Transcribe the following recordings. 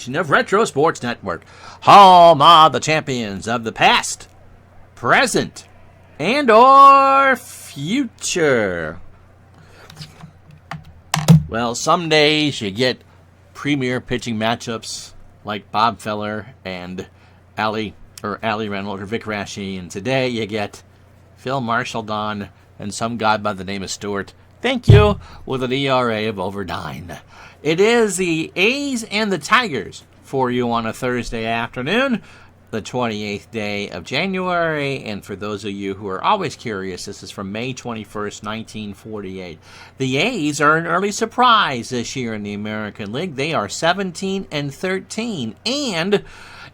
Of Retro Sports Network, home of the champions of the past, present, and or future. Well, some days you get premier pitching matchups like Bob Feller and Ali Reynolds or Vic Raschi, and today you get Phil Marshall and some guy by the name of Stewart. Thank you, with an ERA of over 9. It is the A's and the Tigers for you on a Thursday afternoon, the 28th day of January. And for those of you who are always curious, this is from May 21st, 1948. The A's are an early surprise this year in the American League. They are 17-13. And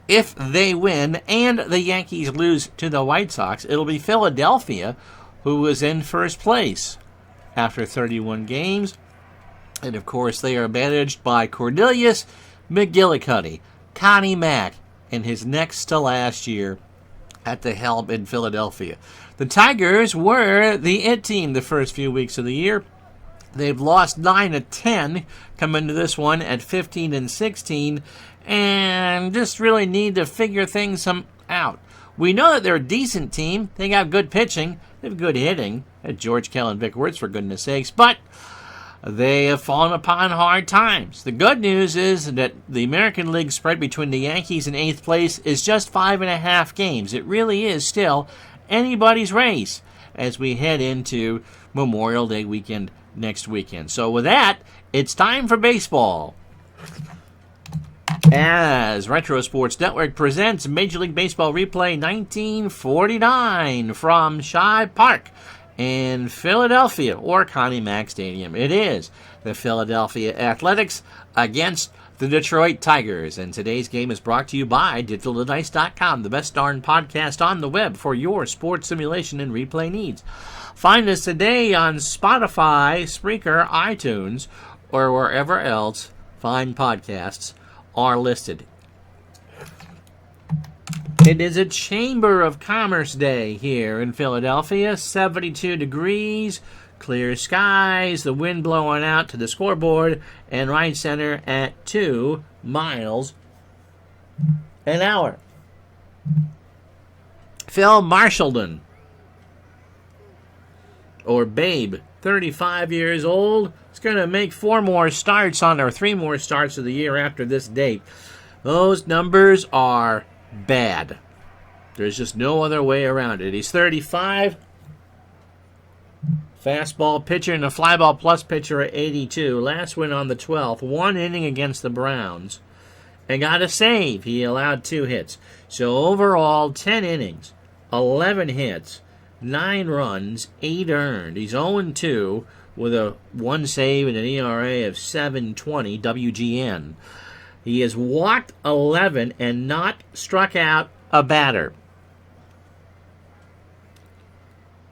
if they win and the Yankees lose to the White Sox, it'll be Philadelphia who is in first place after 31 games. And, of course, they are managed by Cornelius McGillicuddy, Connie Mack, in his next to last year at the helm in Philadelphia. The Tigers were the it team the first few weeks of the year. They've lost 9 of 10, come into this one at 15-16, and just really need to figure things out. We know that they're a decent team. They got good pitching. They have good hitting. George Kell and Vic Wertz, for goodness sakes. But they have fallen upon hard times. The good news is that the American League spread between the Yankees and 8th place is just 5.5 games. It really is still anybody's race as we head into Memorial Day weekend next weekend. So with that, it's time for baseball. As Retro Sports Network presents Major League Baseball Replay 1949 from Shibe Park in Philadelphia, or Connie Mack Stadium. It is the Philadelphia Athletics against the Detroit Tigers. And today's game is brought to you by DigitalDice.com, the best darn podcast on the web for your sports simulation and replay needs. Find us today on Spotify, Spreaker, iTunes, or wherever else fine podcasts are listed. It is a Chamber of Commerce day here in Philadelphia. 72 degrees, clear skies, the wind blowing out to the scoreboard, and right center at 2 miles an hour. Phil Marshall, or Babe, 35 years old, is going to make 3 more starts of the year after this date. Those numbers are bad. There's just no other way around it. He's 35. Fastball pitcher and a flyball plus pitcher at 82. Last win on the 12th. 1 inning against the Browns. And got a save. He allowed 2 hits. So overall, 10 innings, 11 hits, 9 runs, 8 earned. He's 0-2 with a 1 save and an ERA of 7.20 WGN. He has walked 11 and not struck out a batter.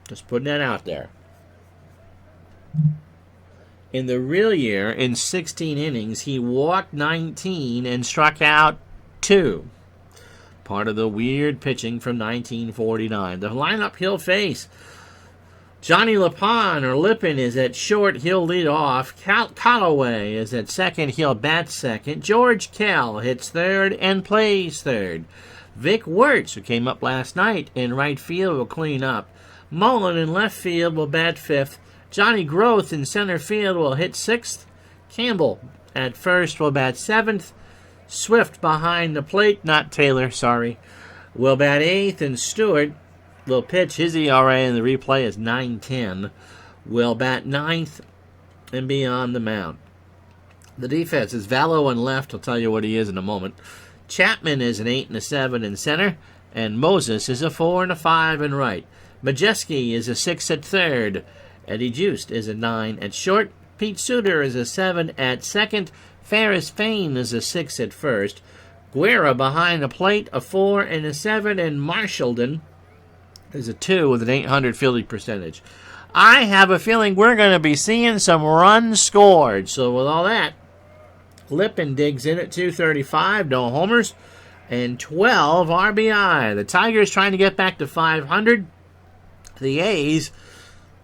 Just putting that out there. In the real year, in 16 innings, he walked 19 and struck out 2. Part of the weird pitching from 1949. The lineup he'll face: Johnny Lippin is at short, he'll lead off. Callaway is at second, he'll bat second. George Kell hits third and plays third. Vic Wertz, who came up last night in right field, will clean up. Mullen in left field will bat fifth. Johnny Groth in center field will hit sixth. Campbell at first will bat seventh. Swift behind the plate, not Taylor, sorry, will bat eighth, and Stewart will pitch. His ERA in the replay is 9.10. Will bat ninth and be on the mound. The defense is Vallow in left. I'll tell you what he is in a moment. Chapman is an 8 and a 7 in center, and Moses is a 4 and a 5 in right. Majeski is a 6 at third. Eddie Juiced is a 9 at short. Pete Suter is a 7 at second. Ferris Fain is a 6 at first. Guerra behind the plate, a 4 and a 7, and Marshallton is a 2 with an 800 fielding percentage. I have a feeling we're going to be seeing some runs scored. So with all that, Lippin digs in at 235, no homers, and 12 RBI. The Tigers trying to get back to 500. The A's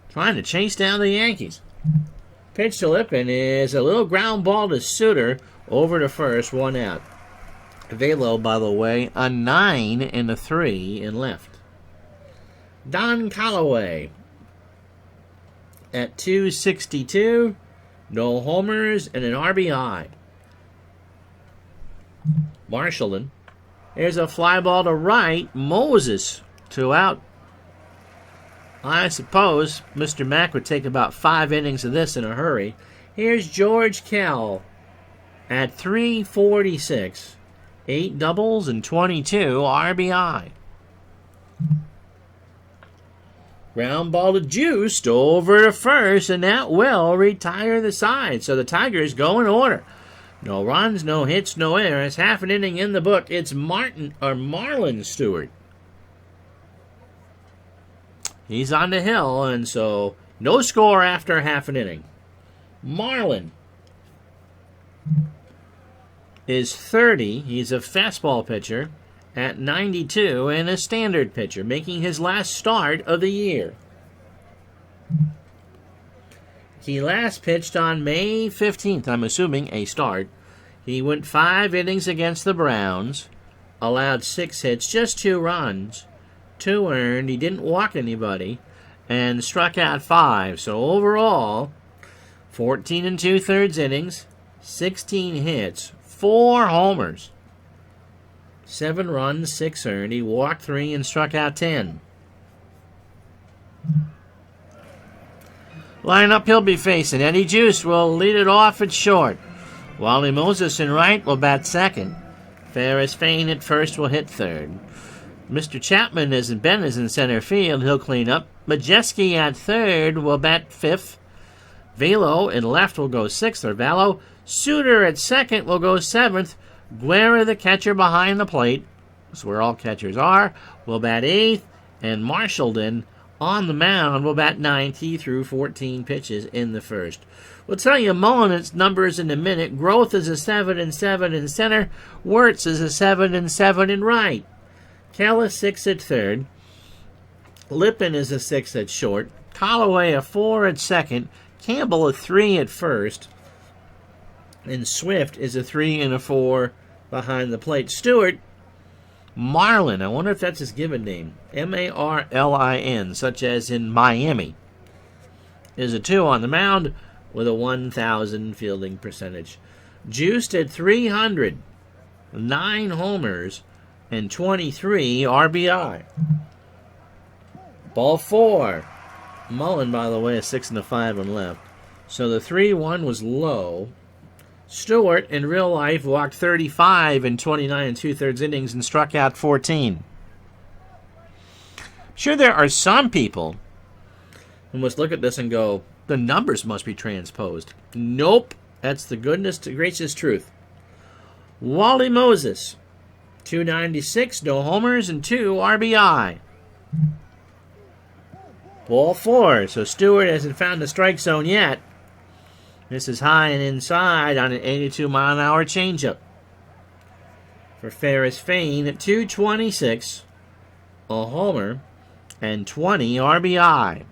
trying to chase down the Yankees. Pitch to Lippin is a little ground ball to Suter over to first, 1 out. Velo, by the way, a 9 and a 3 in left. Don Callaway at 262, no homers and an RBI. Marshallton. Here's a fly ball to right. Moses, 2 out. I suppose Mr. Mack would take about 5 innings of this in a hurry. Here's George Kell at 346. 8 doubles and 22 RBI. Ground ball to Juiced over to first, and that will retire the side. So the Tigers go in order. No runs, no hits, no errors. Half an inning in the book. It's Marlon Stewart. He's on the hill, and so no score after half an inning. Marlon is 30. He's a fastball pitcher at 92 and a standard pitcher, making his last start of the year. He last pitched on May 15th, I'm assuming a start. He went 5 innings against the Browns, allowed 6 hits, just 2 runs, 2 earned. He didn't walk anybody, and struck out 5. So overall, 14 2/3 innings, 16 hits, 4 homers, 7 runs, 6 earned. He walked 3 and struck out 10. Lineup he'll be facing. Eddie Juice will lead it off at short. Wally Moses in right will bat second. Ferris Fain at first will hit third. Mr. Chapman is in center field. He'll clean up. Majeski at third will bat fifth. Velo in left will go sixth, or Valo. Suter at second will go seventh. Guerra, the catcher behind the plate, that's where all catchers are, will bat eighth. And Marshallton on the mound will bat ninth. He threw 14 pitches in the first. We'll tell you Mullen's numbers in a minute. Groth is a 7-7 in center. Wirtz is a 7-7 in right. Kell is 6 at third. Lippin is a 6 at short. Callaway a 4 at second. Campbell a 3 at first. And Swift is a 3 and a 4 behind the plate. Stewart, Marlin, I wonder if that's his given name. Marlin, such as in Miami, is a 2 on the mound with a 1,000 fielding percentage. Juiced at 300, 9 homers, and 23 RBI. Ball 4. Mullen, by the way, is 6 and a 5 on left. So the 3-1 was low. Stewart, in real life, walked 35 in 29 2/3 innings and struck out 14. Sure, there are some people who must look at this and go, the numbers must be transposed. Nope. That's the goodness to gracious truth. Wally Moses, 296, no homers, and 2 RBI. Ball 4. So Stewart hasn't found the strike zone yet. This is high and inside on an 82-mile-an-hour changeup. For Ferris Fain at 226, a homer, and 20 RBI.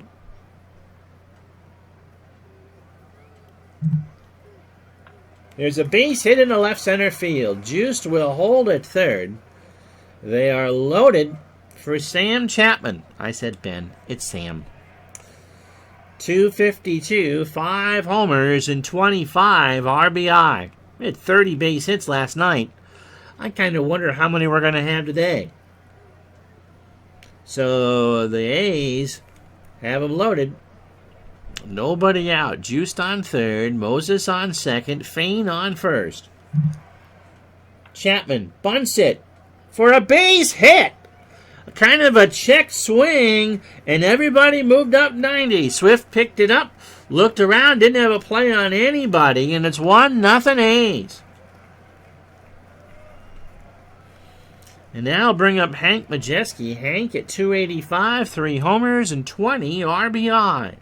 There's a base hit in the left center field. Juiced will hold at third. They are loaded for Sam Chapman. I said Ben. It's Sam. 252, 5 homers, and 25 RBI. We had 30 base hits last night. I kind of wonder how many we're going to have today. So the A's have them loaded. Nobody out. Juiced on third. Moses on second. Fain on first. Chapman bunts it for a base hit. Kind of a check swing, and everybody moved up 90. Swift picked it up, looked around, didn't have a play on anybody, and it's 1-0 A's. And now I'll bring up Hank Majeski. Hank at 285, 3 homers, and 20 RBI.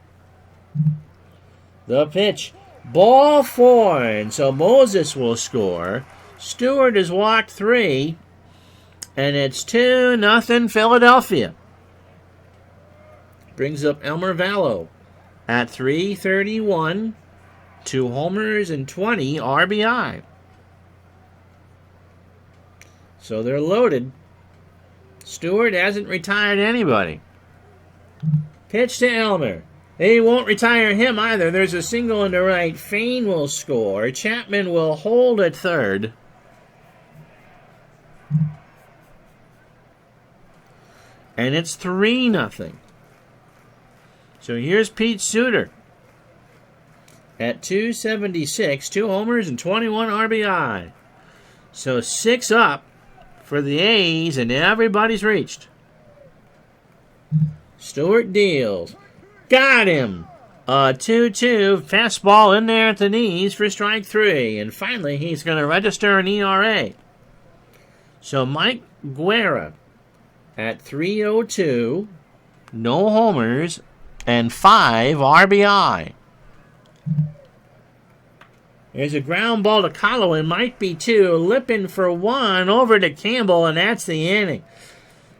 The pitch, ball 4, and so Moses will score. Stewart has walked 3. And it's 2-0 Philadelphia. Brings up Elmer Vallo at 331, 2 homers and 20 RBI. So they're loaded. Stewart hasn't retired anybody. Pitch to Elmer. They won't retire him either. There's a single in the right. Fain will score. Chapman will hold at third. And it's 3-0. So here's Pete Suter at 276, 2 homers and 21 RBI. So 6 up for the A's, and everybody's reached. Stewart deals. Got him! A 2-2 fastball in there at the knees for strike 3. And finally, he's going to register an ERA. So Mike Guerra at 302, no homers, and 5 RBI. There's a ground ball to Collowin, might be 2, Lippin for 1, over to Campbell, and that's the inning.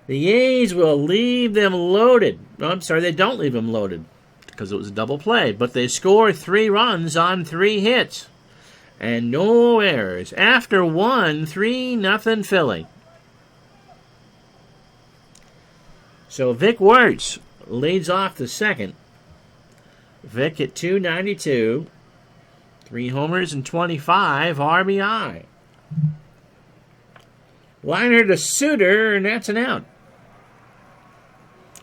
The A's will leave them loaded. No, I'm sorry, they don't leave them loaded because it was a double play, but they score 3 runs on 3 hits and no errors. After 3-0 Philly. So Vic Wertz leads off the second. Vic at 292, 3 homers and 25 RBI. Liner to Suter, and that's an out.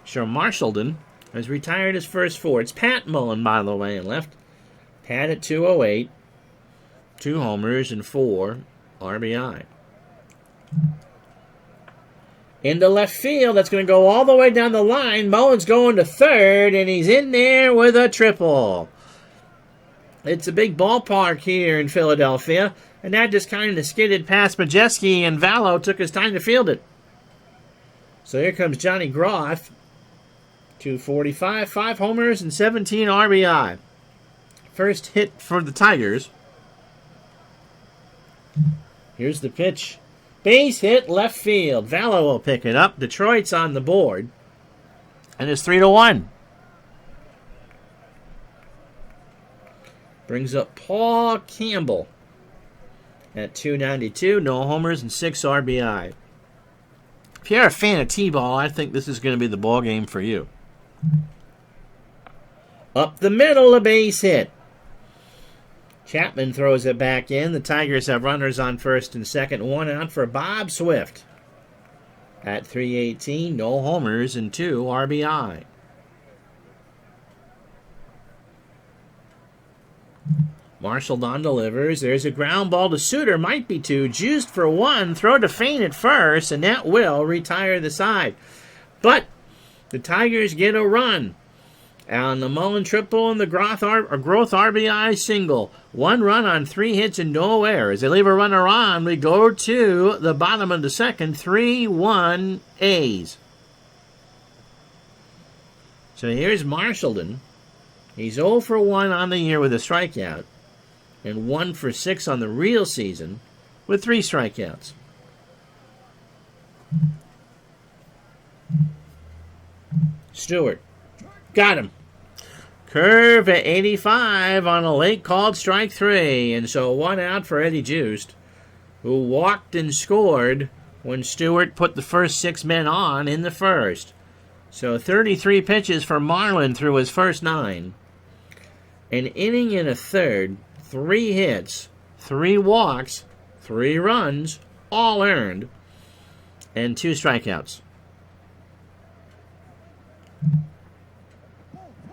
Sure, Marshaldon has retired his first 4. It's Pat Mullen, by the way, in left. Pat at 208, 2 homers and 4 RBI. Into left field, that's going to go all the way down the line. Mullen's going to third, and he's in there with a triple. It's a big ballpark here in Philadelphia, and that just kind of skidded past Majeski, and Vallow took his time to field it. So here comes Johnny Groff, 245, 5 homers and 17 RBI. First hit for the Tigers. Here's the pitch. Base hit left field. Vallow will pick it up. Detroit's on the board. And it's 3-1. Brings up Paul Campbell at 292. No homers and 6 RBI. If you're a fan of T-ball, I think this is going to be the ball game for you. Up the middle, a base hit. Chapman throws it back in. The Tigers have runners on first and second. 1 out for Bob Swift. At 318, no homers and 2 RBI. Marshaldon delivers. There's a ground ball to Suter. Might be 2. Juiced for 1. Throw to Fain at first, and that will retire the side. But the Tigers get a run on the Mullen triple and the Groth RBI single. 1 run on 3 hits and no errors. They leave a runner on. We go to the bottom of the second. 3-1 A's. So here's Marshaldon. He's 0 for 1 on the year with a strikeout, and 1 for 6 on the real season with 3 strikeouts. Stewart. Got him. Curve at 85 on a late called strike 3. And so 1 out for Eddie Juiced, who walked and scored when Stewart put the first 6 men on in the first. So 33 pitches for Marlin through his first 9. An inning and a third, 3 hits, 3 walks, 3 runs, all earned, and 2 strikeouts.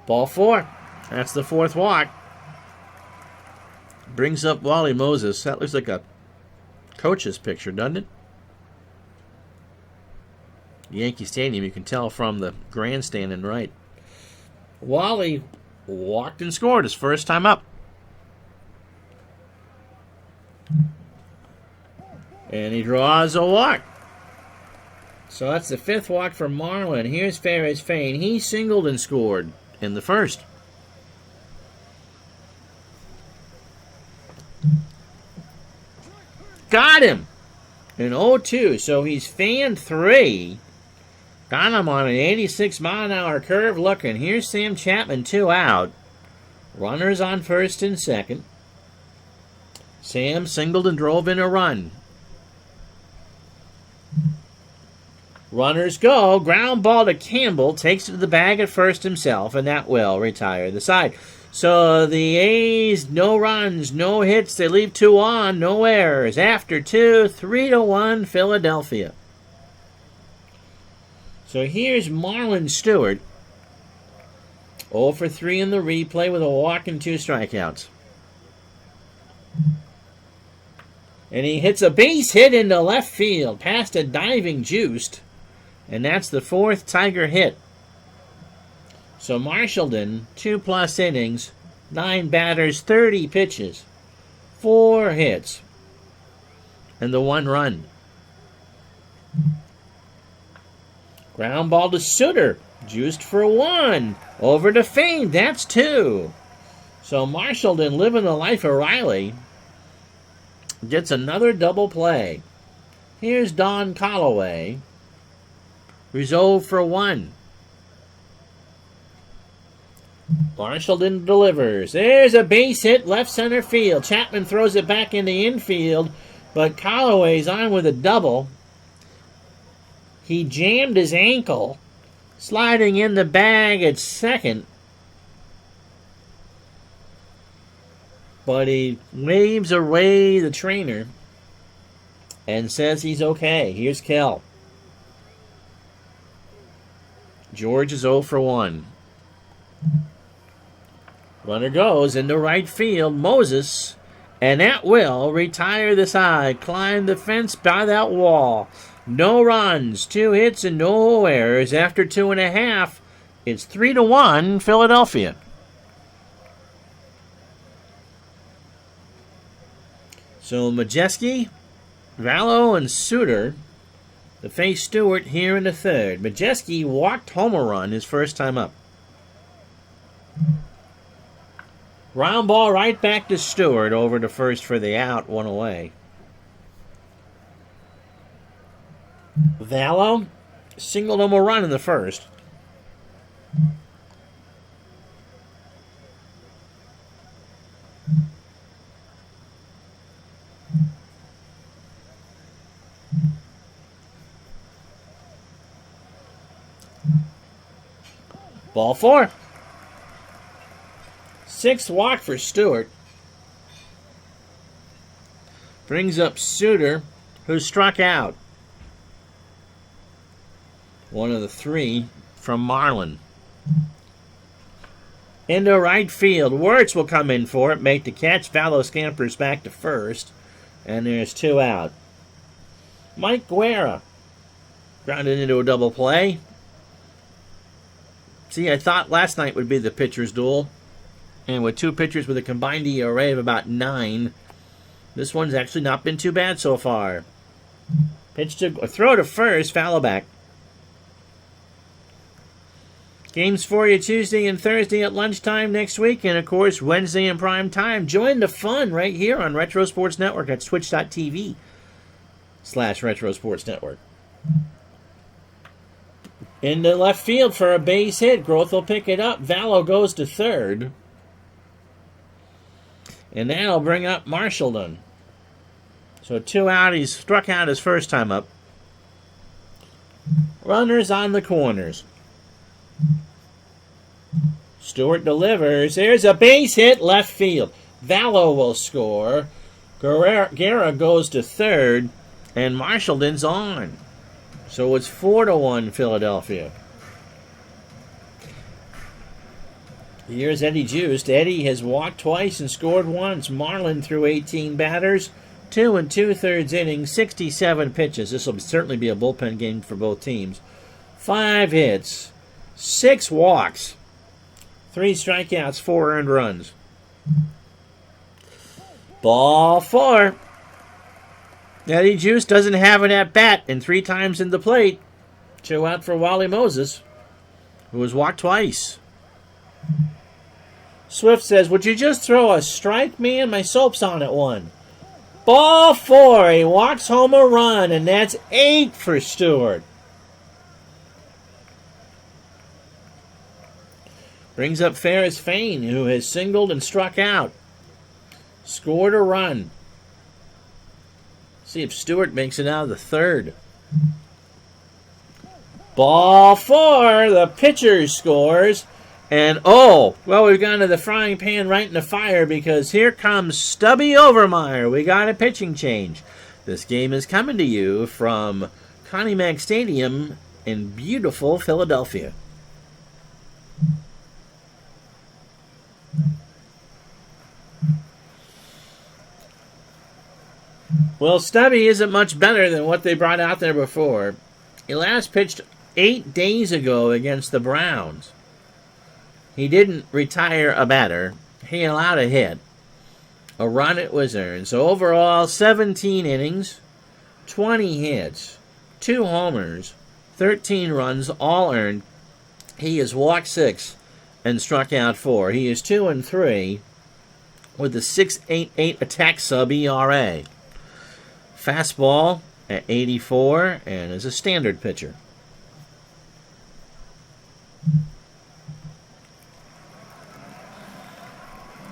Ball 4. That's the 4th walk. Brings up Wally Moses. That looks like a coach's picture, doesn't it? Yankee Stadium, you can tell from the grandstand and right. Wally walked and scored his first time up. And he draws a walk. So that's the 5th walk for Marlin. Here's Ferris Fain. He singled and scored in the first. Got him! An 0-2. So he's fanned 3. Got him on an 86-mile-an-hour curve looking. Here's Sam Chapman, 2 out. Runners on first and second. Sam singled and drove in a run. Runners go. Ground ball to Campbell. Takes it to the bag at first himself, and that will retire the side. So the A's, no runs, no hits. They leave 2 on, no errors. After 2, 3-1 Philadelphia. So here's Marlon Stewart. 0 for 3 in the replay with a walk and 2 strikeouts. And he hits a base hit into left field past a diving Juiced. And that's the 4th Tiger hit. So Marshallton, 2+ innings, 9 batters, 30 pitches, 4 hits, and the 1 run. Ground ball to Sutter, Juiced for 1. Over to Fain, that's 2. So Marshallton, living the life of Riley, gets another double play. Here's Don Callaway, who's 0 for 1. Marshallton delivers. There's a base hit left center field. Chapman throws it back in the infield, but Callaway's on with a double. He jammed his ankle, sliding in the bag at second. But he waves away the trainer and says he's okay. Here's Kell. George is 0 for 1. Runner goes into right field. Moses, and that will retire the side. Climb the fence by that wall. No runs, 2 hits, and no errors. After 2.5, it's 3-1 Philadelphia. So Majeski, Vallo, and Suter to face Stewart here in the 3rd. Majeski walked home a run his first time up. Ground ball right back to Stewart, over to first for the out, 1 away. Vallo singled home a run in the first. Ball 4. 6th walk for Stewart. Brings up Suter, who struck out. One of the 3 from Marlin. Into right field. Wirtz will come in for it, make the catch. Vallo scampers back to first, and there's 2 out. Mike Guerra grounded into a double play. See, I thought last night would be the pitcher's duel. And with 2 pitchers with a combined ERA of about 9, this one's actually not been too bad so far. Throw to first, foul back. Games for you Tuesday and Thursday at lunchtime next week, and of course Wednesday in prime time. Join the fun right here on Retro Sports Network at twitch.tv/Retro Sports Network. Into left field for a base hit. Groth will pick it up. Vallo goes to 3rd. And that'll bring up Marshallton. So 2 out. He's struck out his first time up. Runners on the corners. Stewart delivers. There's a base hit left field. Vallo will score. Guerra goes to 3rd. And Marshallton's on. So it's 4-1 Philadelphia. Here's Eddie Juiced. Eddie has walked twice and scored once. Marlin threw 18 batters, 2 2/3 innings, 67 pitches. This will certainly be a bullpen game for both teams. 5 hits, 6 walks, 3 strikeouts, 4 earned runs. Ball 4. Eddie Juiced doesn't have an at-bat, and 3 times in the plate. 2 out for Wally Moses, who has walked twice. Swift says, would you just throw a strike, man? My soap's on at 1. Ball 4. He walks home a run, and that's 8 for Stewart. Brings up Ferris Fain, who has singled and struck out. Scored a run. See if Stewart makes it out of the 3rd. Ball 4, the pitcher scores. And, oh, well, we've gone to the frying pan right in the fire because here comes Stubby Overmeyer. We got a pitching change. This game is coming to you from Connie Mack Stadium in beautiful Philadelphia. Well, Stubby isn't much better than what they brought out there before. He last pitched 8 days ago against the Browns. He didn't retire a batter. He allowed a hit. A run it was earned. So overall, 17 innings, 20 hits, 2 homers, 13 runs, all earned. He has walked 6 and struck out 4. He is 2-3 with a 6.88 attack sub ERA. Fastball at 84 and is a standard pitcher.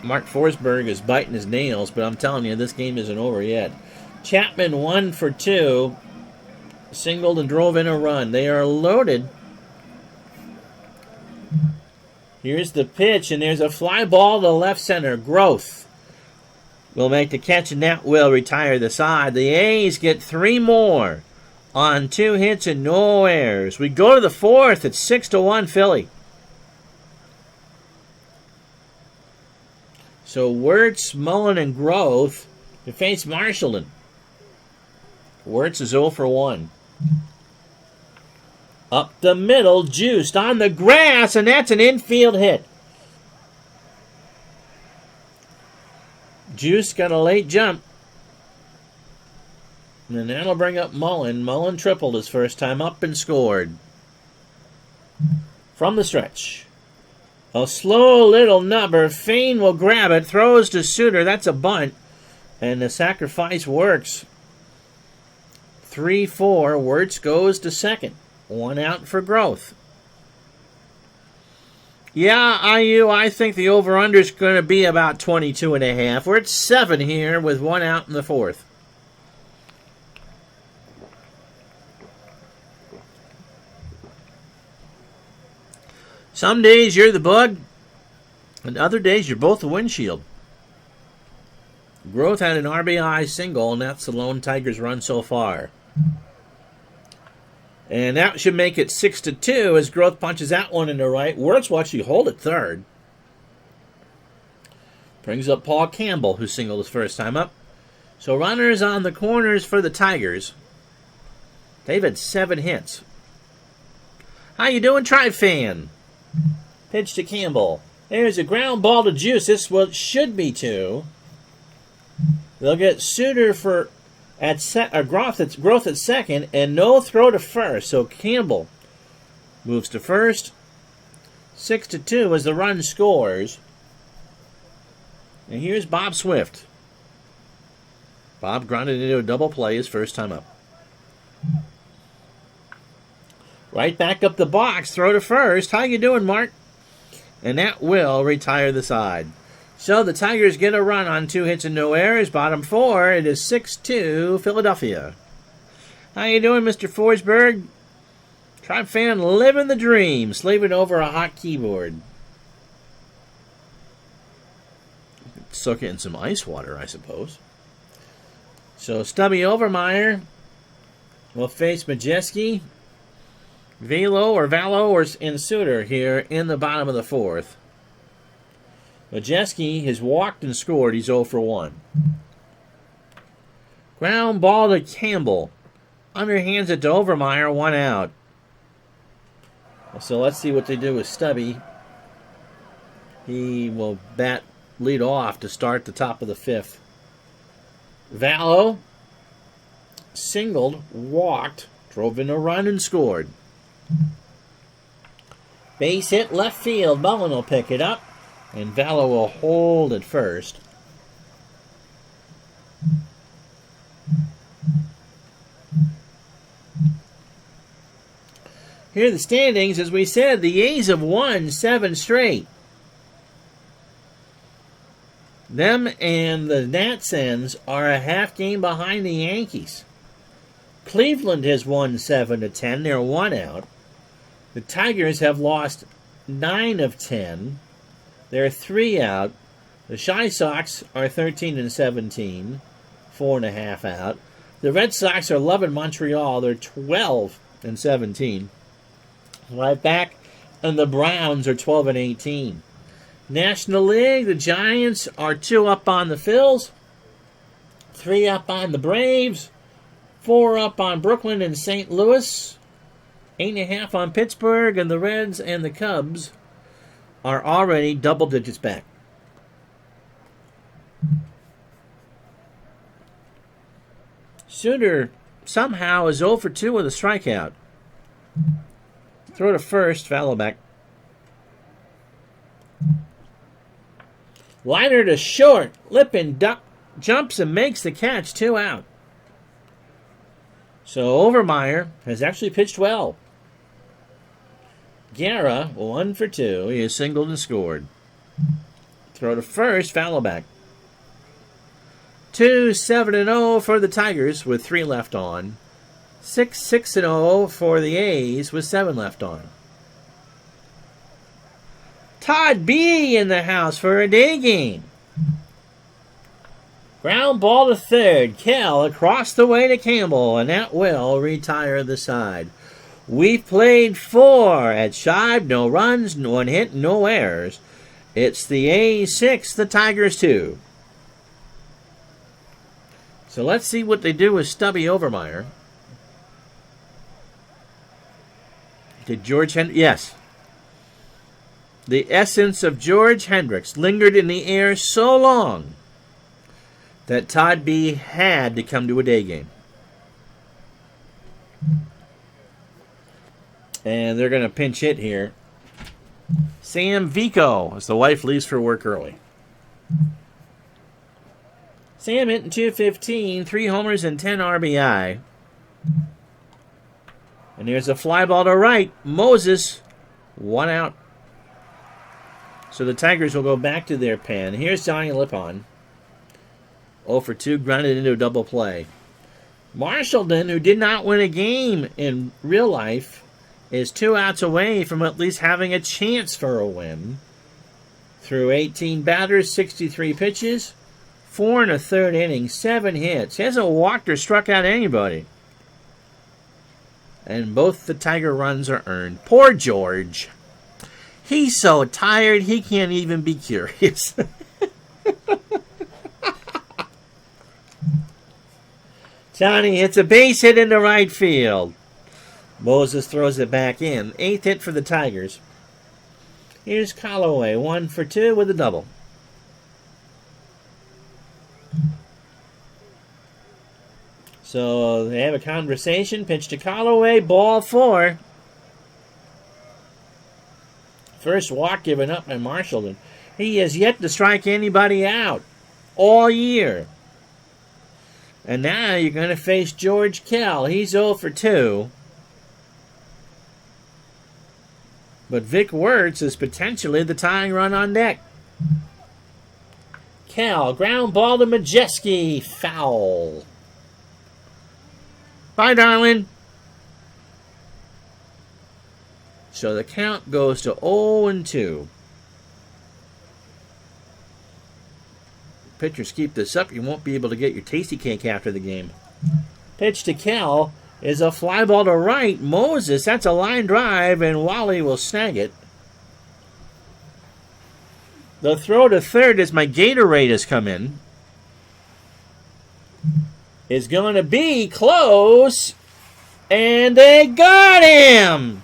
Mark Forsberg is biting his nails, but I'm telling you, this game isn't over yet. Chapman 1 for 2, singled and drove in a run. They are loaded. Here's the pitch, and there's a fly ball to left center. Growth will make the catch, and that will retire the side. The A's get 3 more on 2 hits and no errors. We go to the 4th. It's 6-1 Philly. So Wirtz, Mullen, and Growth to face Marshallton. Wirtz is 0 for 1. Up the middle, juiced on the grass, and that's an infield hit. Juice got a late jump. And that'll bring up Mullen. Mullen tripled his first time up and scored. From the stretch. A slow little nubber. Fain will grab it. Throws to Suter. That's a bunt. And the sacrifice works. 3-4. Wirtz goes to second. 1 out for Growth. Yeah, IU, I think the over-under is going to be about 22.5. We're at 7 here with 1 out in the 4th. Some days you're the bug, and other days you're both the windshield. Growth had an RBI single, and that's the lone Tigers run so far. And that should make it 6-2 as Growth punches that one into right. Wirtz will actually hold it third. Brings up Paul Campbell, who singled his first time up. So runners on the corners for the Tigers. They've had 7 hits. How you doing, Tri-Fan? Pitch to Campbell. There's a ground ball to Juice. This should be 2. They'll get Suter for Growth at second, and no throw to first. So Campbell moves to first. 6-2 as the run scores. And here's Bob Swift. Bob grounded into a double play his first time up. Right back up the box, throw to first. How you doing, Mark? And that will retire the side. So the Tigers get a run on 2 hits and no errors. Bottom 4, it is 6-2 Philadelphia. How you doing, Mr. Forsberg? Tribe fan living the dream, slaving over a hot keyboard. Soak it in some ice water, I suppose. So Stubby Overmeyer will face Majeski, Valo and Suter here in the bottom of the 4th. Majeski has walked and scored. He's 0 for 1. Ground ball to Campbell. Underhands it to Overmeyer. 1 out. So let's see what they do with Stubby. He will bat lead off to start the top of the 5th. Valo singled, walked, drove in a run and scored. Base hit left field. Mullen will pick it up, and Valo will hold at first. Here are the standings. As we said, the A's have won 7 straight. Them and the Natsons are a half game behind the Yankees. Cleveland has won 7-10. They're 1 out. The Tigers have lost 9 of 10. They're 3 out. The Chi Sox are 13-17, 4.5 out. The Red Sox are loving Montreal. They're 12-17, right back. And the Browns are 12-18. National League, the Giants are 2 up on the Phils, 3 up on the Braves, 4 up on Brooklyn and St. Louis, 8.5 on Pittsburgh, and the Reds and the Cubs are already double digits back. Suter somehow is 0 for 2 with a strikeout. Throw to first, foul back. Liner to short. Lippin jumps and makes the catch. 2 out. So Overmeyer has actually pitched well. Guerra, 1 for 2. He has singled and scored. Throw to first, foul back. 2-7-0 for the Tigers with 3 left on. 6-6-0 for the A's with 7 left on. Todd B in the house for a day game. Ground ball to third. Kell across the way to Campbell, and that will retire the side. We've played 4 at Shibe. No runs, 1 hit, no errors. It's the A's 6, the Tigers 2. So let's see what they do with Stubby Overmeyer. Did George Hendricks? Yes. The essence of George Hendricks lingered in the air so long that Todd B had to come to a day game. And they're going to pinch hit here. Sam Vico, as the wife leaves for work early. Sam hitting .215, 3 homers and 10 RBI. And there's a fly ball to right. Moses, 1 out. So the Tigers will go back to their pen. Here's Johnny Lippon. 0 for 2, grounded into a double play. Marshallton, who did not win a game in real life, is 2 outs away from at least having a chance for a win. Through 18 batters, 63 pitches, 4 1/3 innings, 7 hits. He hasn't walked or struck out anybody. And both the Tiger runs are earned. Poor George. He's so tired he can't even be curious. Johnny hits a base hit into right field. Moses throws it back in. 8th hit for the Tigers. Here's Callaway, 1 for 2 with a double. So they have a conversation. Pitch to Callaway, ball 4. First walk given up by Marshallton. He has yet to strike anybody out all year. And now you're going to face George Kell. He's 0 for 2. But Vic Wirtz is potentially the tying run on deck. Kell, ground ball to Majeski. Foul. Bye, darling. So the count goes to 0-2. Pitchers keep this up, you won't be able to get your tasty cake after the game. Pitch to Kell is a fly ball to right. Moses, that's a line drive, and Wally will snag it. The throw to third as my Gatorade has come in is going to be close, and they got him!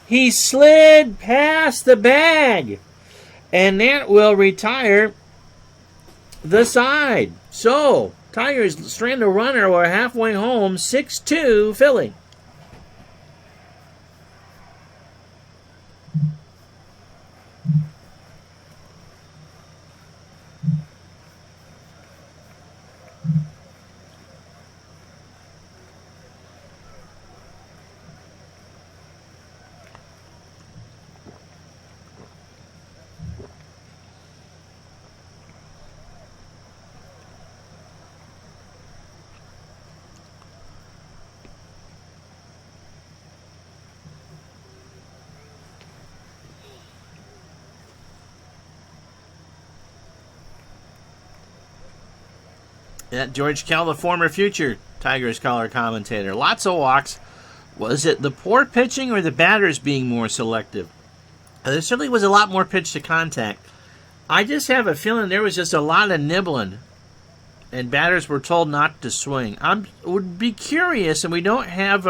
He slid past the bag, and that will retire the side. So, Tigers strand a runner. We're halfway home. 6-2 Philly. That George Kell, the former future Tigers color commentator. Lots of walks. Was it the poor pitching or the batters being more selective? There certainly was a lot more pitch to contact. I just have a feeling there was just a lot of nibbling, and batters were told not to swing. I would be curious, and we don't have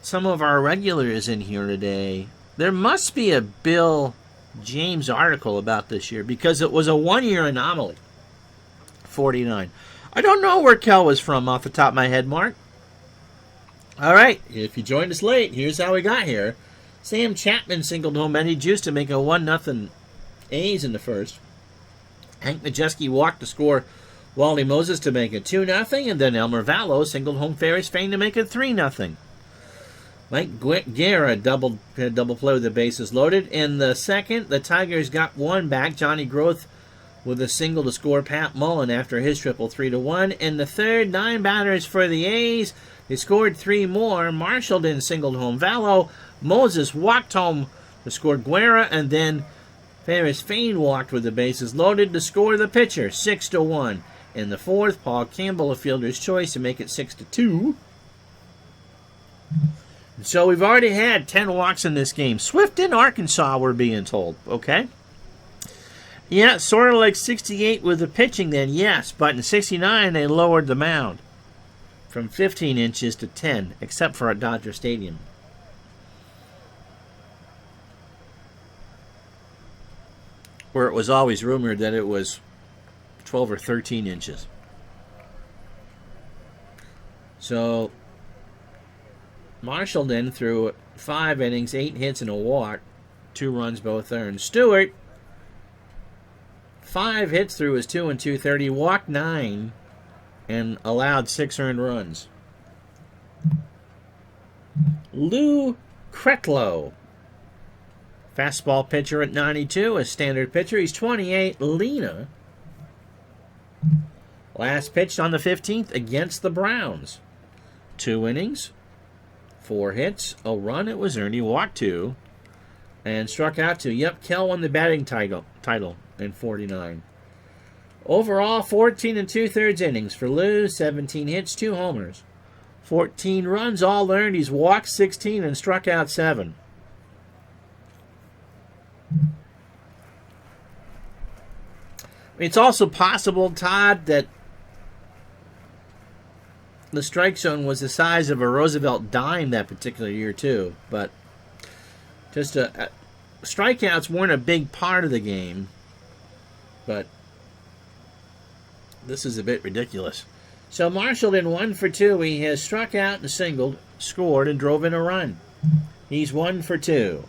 some of our regulars in here today. There must be a Bill James article about this year because it was a one-year anomaly. 49. I don't know where Kel was from off the top of my head, Mark. All right, if you joined us late, here's how we got here. Sam Chapman singled home Eddie Juice to make a 1-0 A's in the first. Hank Majeski walked to score Wally Moses to make it 2-0, and then Elmer Vallow singled home Ferris Fain to make it 3-0. Mike Guerra double play with the bases loaded. In the second, the Tigers got one back. Johnny Groth with a single to score Pat Mullen after his triple 3-1. In the third, 9 batters for the A's. They scored 3 more. Marshall then singled home Vallow. Moses walked home to score Guerra, and then Ferris Fain walked with the bases loaded to score the pitcher 6-1. In the fourth, Paul Campbell, a fielder's choice, to make it 6-2. So we've already had 10 walks in this game. Swift in Arkansas, we're being told. Okay. Yeah, sort of like 68 with the pitching then, yes. But in 69, they lowered the mound from 15 inches to 10, except for at Dodger Stadium. Where it was always rumored that it was 12 or 13 inches. So Marshall then threw 5 innings, 8 hits, and a walk, 2 runs both earned. Stewart, 5 hits through his 2 2/3, walked 9, and allowed 6 earned runs. Lou Kretlow, fastball pitcher at 92, a standard pitcher. He's 28. Lena, last pitched on the 15th against the Browns. 2 innings, 4 hits, a run. It was earned. He walked 2 and struck out 2. Yep, Kell won the batting title in 49. Overall, 14 2/3 innings for Lou, 17 hits, 2 homers, 14 runs, all earned. He's walked 16 and struck out 7. It's also possible, Todd, that the strike zone was the size of a Roosevelt dime that particular year, too. But just strikeouts weren't a big part of the game. But this is a bit ridiculous. So Marshall in 1 for 2. He has struck out and singled, scored, and drove in a run. He's 1 for 2.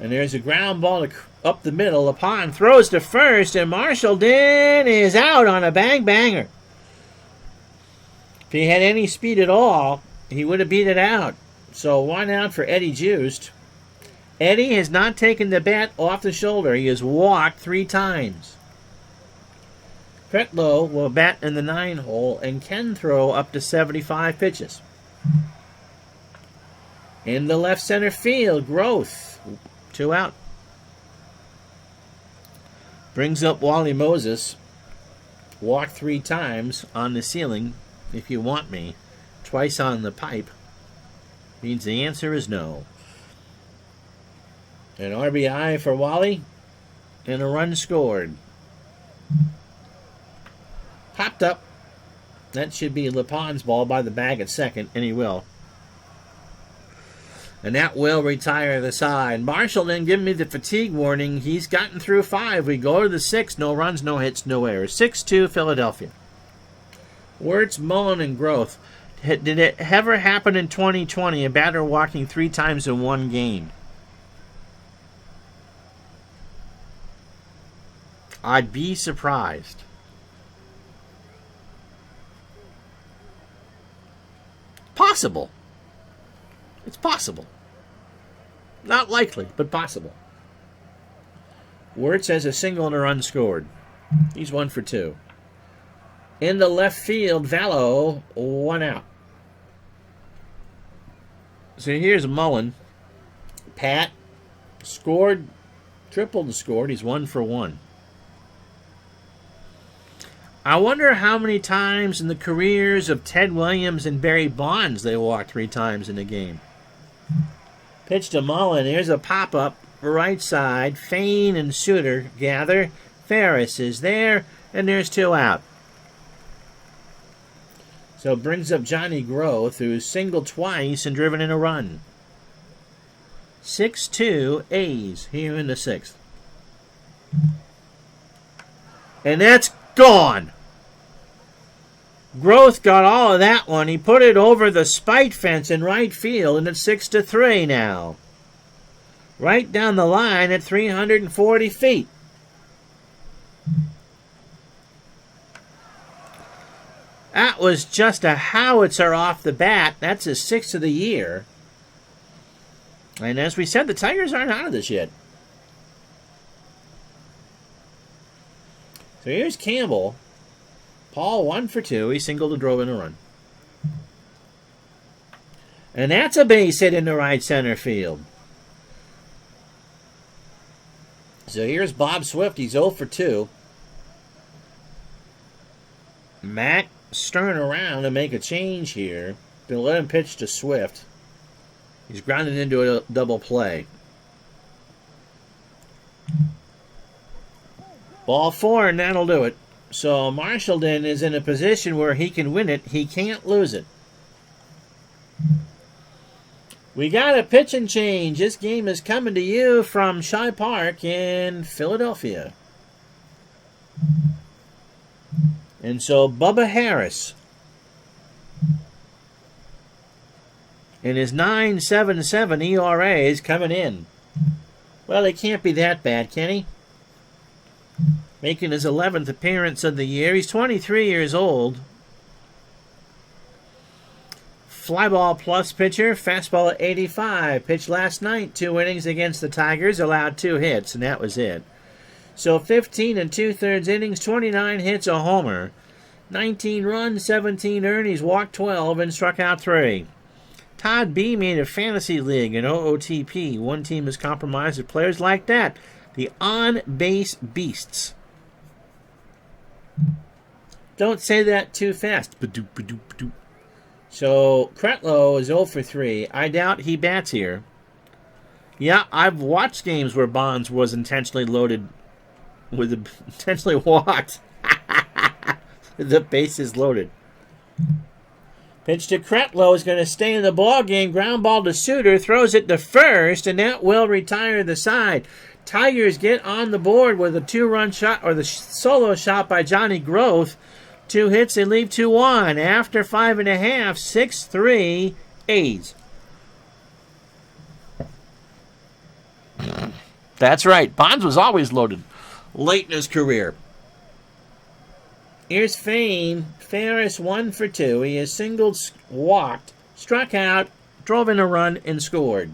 And there's a ground ball up the middle. Lapon throws to first, and Marshall then is out on a bang-banger. If he had any speed at all, he would have beat it out. So 1 out for Eddie Juiced. Eddie has not taken the bat off the shoulder. He has walked 3 times. Kretlow will bat in the 9 hole and can throw up to 75 pitches. In the left center field, Groth, 2 out. Brings up Wally Moses. Walked 3 times on the ceiling, if you want me. Twice on the pipe. Means the answer is no. An RBI for Wally, and a run scored. Popped up. That should be Lapon's ball by the bag at second, and he will. And that will retire the side. Marshall then giving me the fatigue warning. He's gotten through 5. We go to the 6th. No runs, no hits, no errors. 6-2 Philadelphia. Wirtz, Mullen, and Groth. Did it ever happen in 2020? A batter walking 3 times in one game? I'd be surprised. Possible. It's possible. Not likely, but possible. Wirtz has a single and a run scored. He's 1 for 2. In the left field, Vallow, 1 out. So here's Mullen. Pat scored Tripled and scored. He's 1 for 1. I wonder how many times in the careers of Ted Williams and Barry Bonds they walked 3 times in a game. Pitch to Mullen. Here's a pop-up right side. Fain and Suter gather. Ferris is there, and there's 2 out. So it brings up Johnny Groth, who's singled twice and driven in a run. 6-2 A's here in the 6th. And that's gone. Groth got all of that one. He put it over the spike fence in right field, and it's 6-3 now. Right down the line at 340 feet. That was just a howitzer off the bat. That's his 6th of the year. And as we said, the Tigers aren't out of this yet. So here's Campbell. Paul 1 for 2. He singled and drove in a run. And that's a base hit into right center field. So here's Bob Swift. He's 0 for 2. Matt Stern around to make a change here. Gonna let him pitch to Swift. He's grounded into a double play. Ball 4, and that'll do it. So Marshallton is in a position where he can win it. He can't lose it. We got a pitch and change. This game is coming to you from Shibe Park in Philadelphia. And so Bubba Harris, in his 9.77 ERA, is coming in. Well, he can't be that bad, can he? Making his 11th appearance of the year. He's 23 years old. Flyball plus pitcher, fastball at 85. Pitched last night, 2 innings against the Tigers, allowed 2 hits, and that was it. So 15 2/3 innings, 29 hits, a homer. 19 runs, 17 earned. He's walked 12 and struck out 3. Todd B. made a fantasy league, an OOTP. One team is compromised with players like that. The on-base beasts. Don't say that too fast. Ba-doop, ba-doop, ba-doop. So Kretlow is 0 for 3. I doubt he bats here. Yeah, I've watched games where Bonds was intentionally loaded with intentionally walked. The base is loaded. Pitch to Kretlow is going to stay in the ball game. Ground ball to Suter, throws it to first, and that will retire the side. Tigers get on the board with a 2-run shot, or the solo shot by Johnny Groth. 2 hits, they leave 2-1. After 5.5, 6-3 A's. That's right. Bonds was always loaded Late in his career. Here's Fain. Ferris 1 for 2. He has singled, walked, struck out, drove in a run, and scored.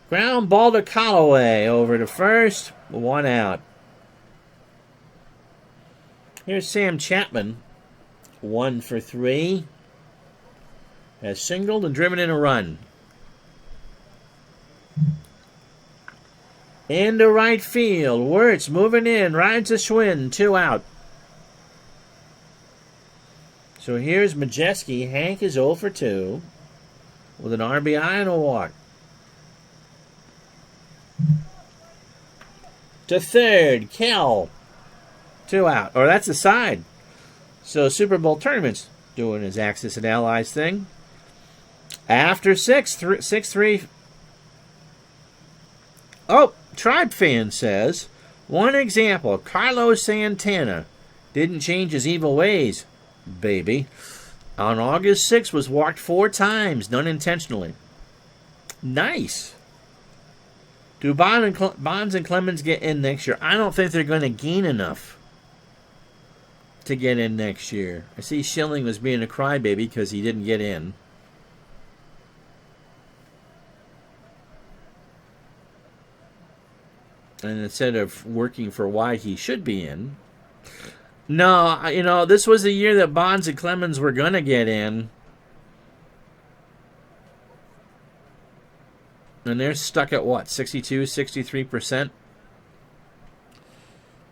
Ground ball to Callaway. Over to first. 1 out. Here's Sam Chapman. 1 for 3. Has singled and driven in a run. Into right field. Wirtz moving in. Rides a Schwinn. 2 out. So here's Majeski. Hank is 0 for 2 with an RBI and a walk. To third. Kell. 2 out. Or that's the side. So Super Bowl tournament's doing his Axis and Allies thing. After 6-3. Oh, Tribe fan says, one example, Carlos Santana didn't change his evil ways, baby. On August 6th was walked 4 times, none intentionally. Nice. Do Bonds and Clemens get in next year? I don't think they're going to gain enough to get in next year. I see Schilling was being a crybaby because he didn't get in. And instead of working for why he should be in. No, this was the year that Bonds and Clemens were going to get in. And they're stuck at what, 62, 63%?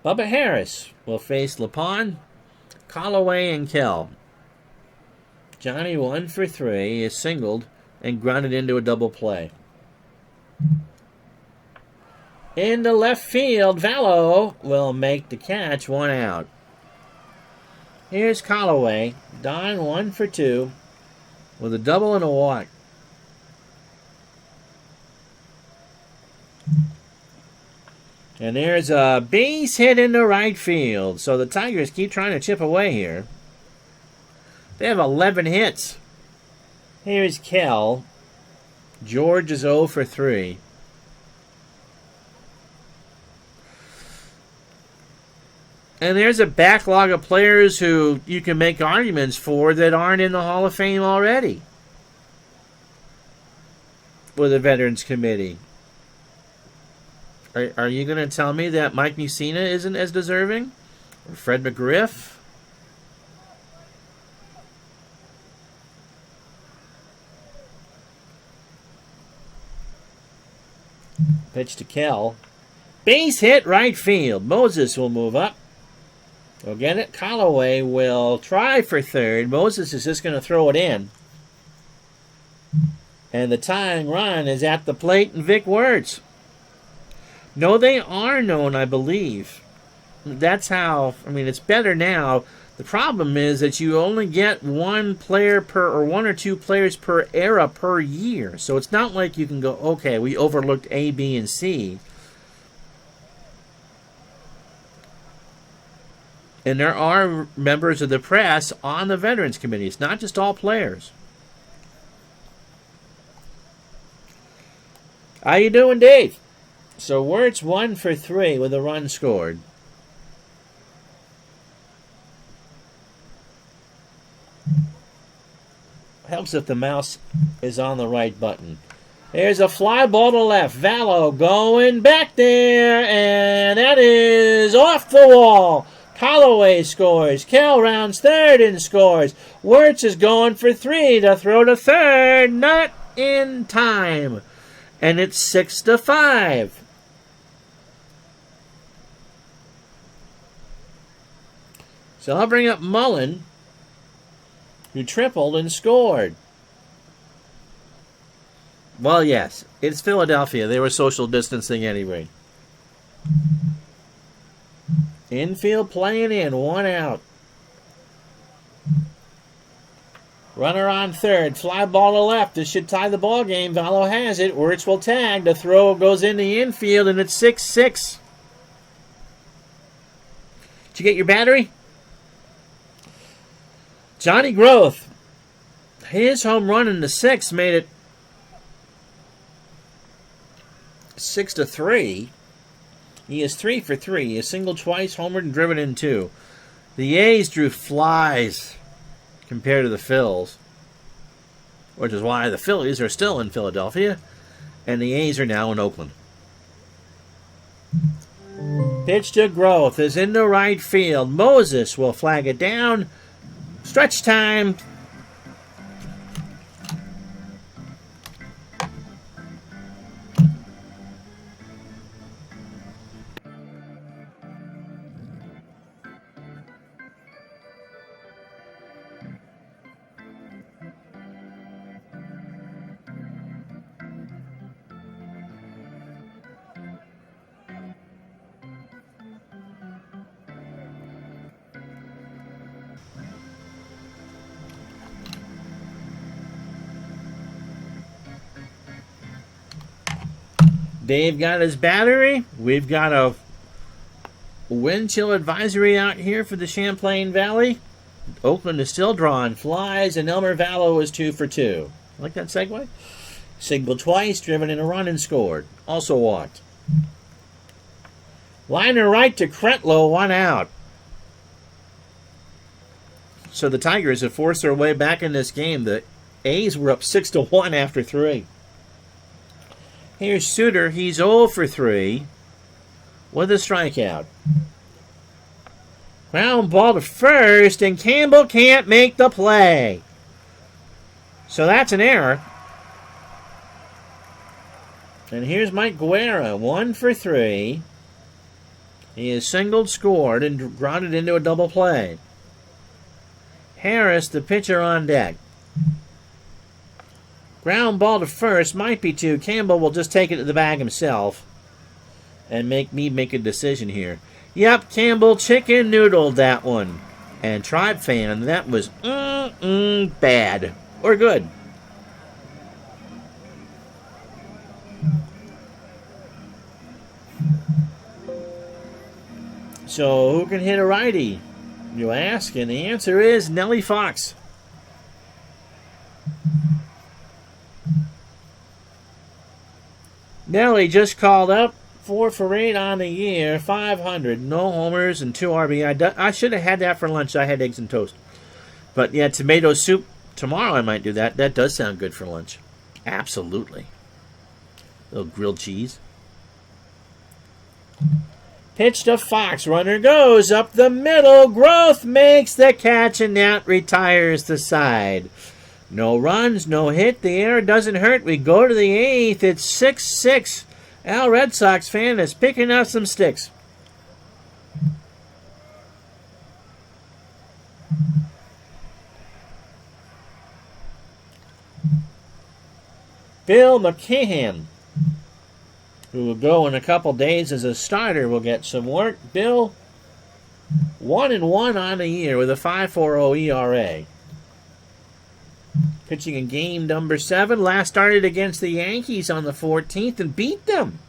Bubba Harris will face LaPon, Callaway, and Kell. Johnny 1 for 3 is singled and grounded into a double play. Into left field, Vallo will make the catch, 1 out. Here's Callaway, Don 1 for 2 with a double and a walk. And there's a base hit into right field. So the Tigers keep trying to chip away here. They have 11 hits. Here's Kell. George is 0 for 3. And there's a backlog of players who you can make arguments for that aren't in the Hall of Fame already with the Veterans Committee. Are you going to tell me that Mike Mussina isn't as deserving? Or Fred McGriff? Pitch to Kell. Base hit right field. Moses will move up. We'll get it. Callaway will try for third. Moses is just going to throw it in. And the tying run is at the plate, and Vic Wertz. No, they are known, I believe. That's how, I mean, it's better now. The problem is that you only get one player per, or 1 or 2 players per era per year. So it's not like you can go, okay, we overlooked A, B, and C. And there are members of the press on the Veterans Committee. It's not just all players. How you doing, Dave? So Wertz 1 for 3 with a run scored. Helps if the mouse is on the right button. There's a fly ball to left. Vallo going back there, and that is off the wall. Callaway scores. Kell rounds third and scores. Wertz is going for 3 to throw to third. Not in time. And it's 6-5. So I'll bring up Mullen, who tripled and scored. Well, yes, it's Philadelphia. They were social distancing anyway. Infield playing in, 1 out. Runner on third, fly ball to left. This should tie the ball game. Vallo has it. Wertz will tag. The throw goes in the infield, and it's 6-6. Did you get your battery? Johnny Groth, his home run in the 6th made it 6-3. He is 3 for 3. He is singled twice, homered, and driven in 2. The A's drew flies compared to the Phils, which is why the Phillies are still in Philadelphia, and the A's are now in Oakland. Pitch to Groth is into right field. Moses will flag it down. Stretch time. Dave got his battery. We've got a wind chill advisory out here for the Champlain Valley. Oakland is still drawing flies, and Elmer Vallo is 2 for 2. Like that segue? Singled twice, driven in a run, and scored. Also walked. Liner right to Kretlow, 1 out. So the Tigers have forced their way back in this game. The A's were up 6-1 after 3. Here's Suter. He's 0 for 3 with a strikeout. Ground ball to first, and Campbell can't make the play. So that's an error. And here's Mike Guerra, 1 for 3. He has singled, scored, and grounded into a double play. Harris, the pitcher, on deck. Ground ball to first, might be 2. Campbell will just take it to the bag himself and make a decision here. Yep, Campbell chicken noodled that one. And Tribe fan, that was bad. Or good. So, who can hit a righty, you ask? And the answer is Nellie Fox. Nellie just called up, 4 for 8 on the year, 500, no homers and 2 RBI. I should have had that for lunch. I had eggs and toast. But yeah, tomato soup, tomorrow I might do that. That does sound good for lunch. Absolutely. A little grilled cheese. Pitch to Fox. Runner goes up the middle. Growth makes the catch, and that retires the side. No runs, no hit. The error doesn't hurt. We go to the 8th. It's 6-6. Al Red Sox fan is picking up some sticks. Bill McKehan, who will go in a couple days as a starter, will get some work. Bill, 1-1 on the year with a 5.40 ERA. Pitching in game number 7. Last started against the Yankees on the 14th and beat them.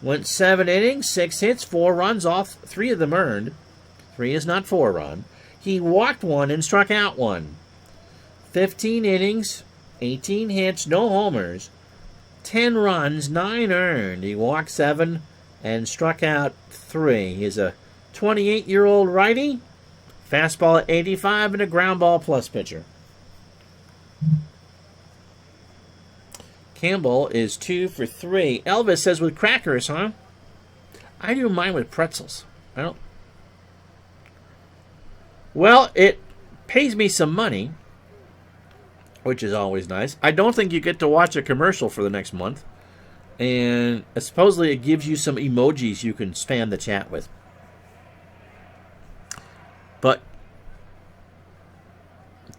Went 7 innings, 6 hits, 4 runs off. 3 of them earned. 3 is not 4 run. He walked 1 and struck out 1. 15 innings, 18 hits, no homers. 10 runs, 9 earned. He walked 7 and struck out 3. He's a 28-year-old righty. Fastball at 85 and a ground ball plus pitcher. Campbell is 2 for 3. Elvis says with crackers, huh? I do mine with pretzels. I don't. Well, it pays me some money, which is always nice. I don't think you get to watch a commercial for the next month. And supposedly it gives you some emojis you can spam the chat with. But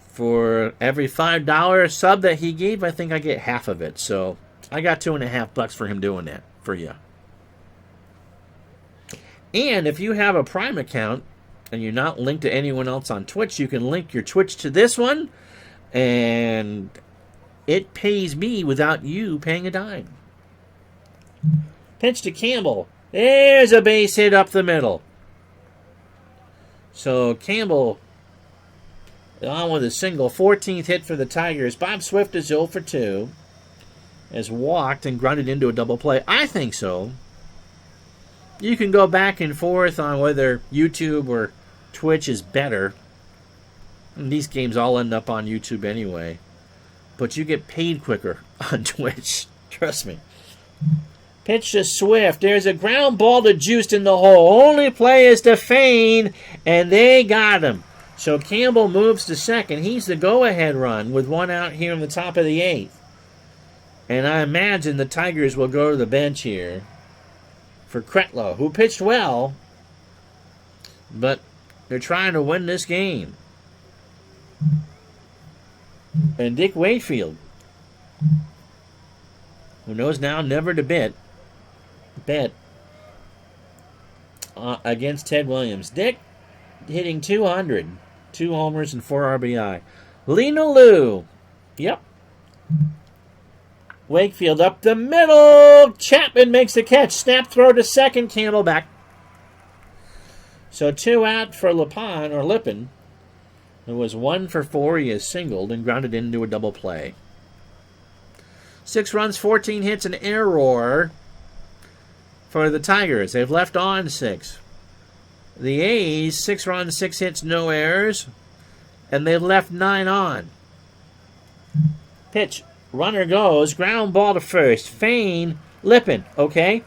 for every $5 sub that he gave, I think I get half of it. So I got $2.50 for him doing that for you. And if you have a Prime account and you're not linked to anyone else on Twitch, you can link your Twitch to this one, and it pays me without you paying a dime. Pitch to Campbell. There's a base hit up the middle. So Campbell on with a single, 14th hit for the Tigers. Bob Swift is 0 for 2. Has walked and grunted into a double play. I think so. You can go back and forth on whether YouTube or Twitch is better. And these games all end up on YouTube anyway. But you get paid quicker on Twitch. Trust me. Pitch to Swift. There's a ground ball to Juiced in the hole. Only play is to Fain, and they got him. So Campbell moves to second. He's the go-ahead run with 1 out here in the top of the 8th. And I imagine the Tigers will go to the bench here for Kretlow, who pitched well, but they're trying to win this game. And Dick Wakefield, who knows now never to bet against Ted Williams. Dick hitting 200. 2 homers and 4 RBI. Lena Lou. Yep. Wakefield up the middle. Chapman makes the catch. Snap throw to second. Campbell back. So 2 out for Lippin. It was 1 for 4. He has singled and grounded into a double play. 6 runs, 14 hits, an error for the Tigers. They've left on 6. The A's, 6 runs, 6 hits, no errors, and they've left 9 on. Pitch, runner goes, ground ball to first. Fain, Lippin, okay?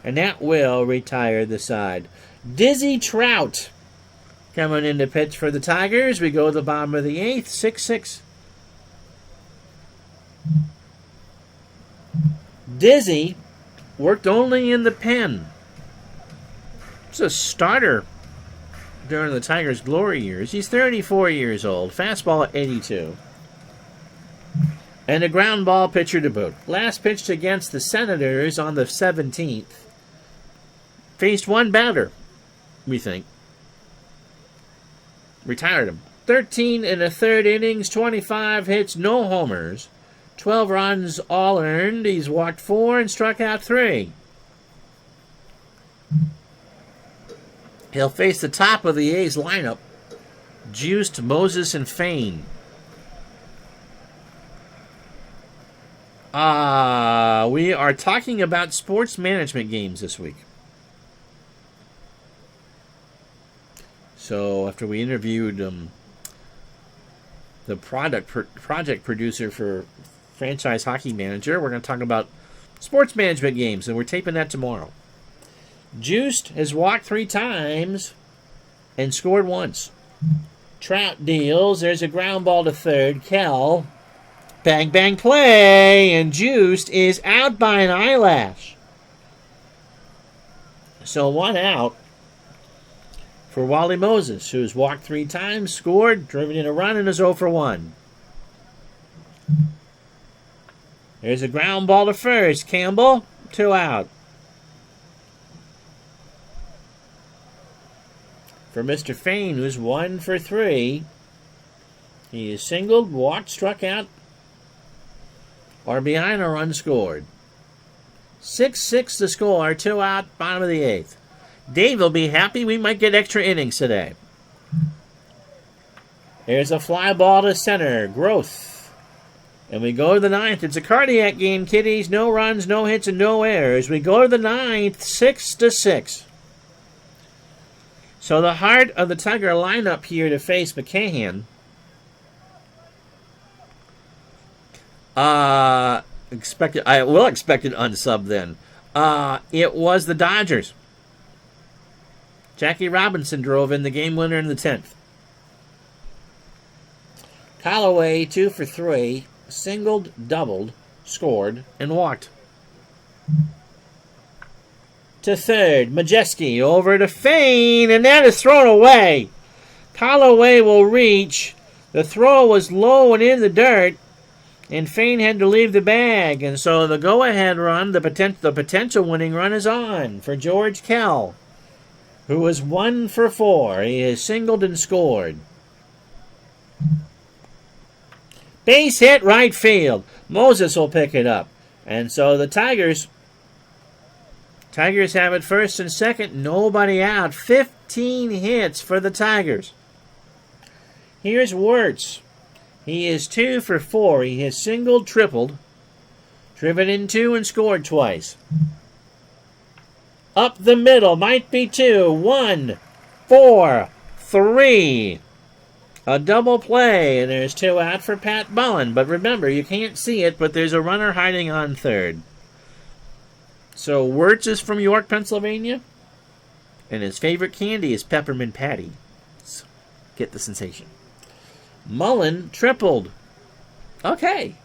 And that will retire the side. Dizzy Trout coming in to pitch for the Tigers. We go to the bottom of the 8th, 6-6. Dizzy worked only in the pen. He's a starter during the Tigers' glory years. He's 34 years old. Fastball at 82. And a ground ball pitcher to boot. Last pitched against the Senators on the 17th. Faced one batter, we think. Retired him. 13 and a third innings, 25 hits, no homers. 12 runs all earned. He's walked 4 and struck out 3. He'll face the top of the A's lineup. Juiced, Moses, and Fain. We are talking about sports management games this week. So after we interviewed the project producer for Franchise Hockey Manager, we're going to talk about sports management games, and we're taping that tomorrow. Juiced has walked 3 times and scored once. Trout deals. There's a ground ball to third. Kell. Bang, bang, play. And Juiced is out by an eyelash. So 1 out for Wally Moses, who's walked 3 times, scored, driven in a run, and is 0 for 1. There's a ground ball to first. Campbell, 2 out. For Mr. Fain, who's 1 for 3. He is singled, walked, struck out. RBI and a run scored. 6-6 the score, 2 out, bottom of the 8th. Dave will be happy. We might get extra innings today. There's a fly ball to center. Growth. And we go to the 9th. It's a cardiac game, kiddies. No runs, no hits, and no errors. We go to the 9th, 6-6. So the heart of the Tiger lineup here to face McCahan. I will expect an unsub then. It was the Dodgers. Jackie Robinson drove in the game winner in the 10th. Callaway, 2 for 3, singled, doubled, scored, and walked. To third, Majeski over to Fain, and that is thrown away. Callaway will reach. The throw was low and in the dirt, and Fain had to leave the bag, and so the go-ahead run, the potential winning run, is on for George Kell, who was 1 for 4. He has singled and scored. Base hit right field. Moses will pick it up. And so the Tigers have it first and second. Nobody out. 15 hits for the Tigers. Here's Wirtz. He is 2 for 4. He has singled, tripled, driven in 2, and scored twice. Up the middle, might be 2. 1, 4, 3. A double play, and there's 2 out for Pat Bullen. But remember, you can't see it, but there's a runner hiding on third. So Wirtz is from York, Pennsylvania, and his favorite candy is peppermint patty. So, get the sensation. Mullen tripled. Okay.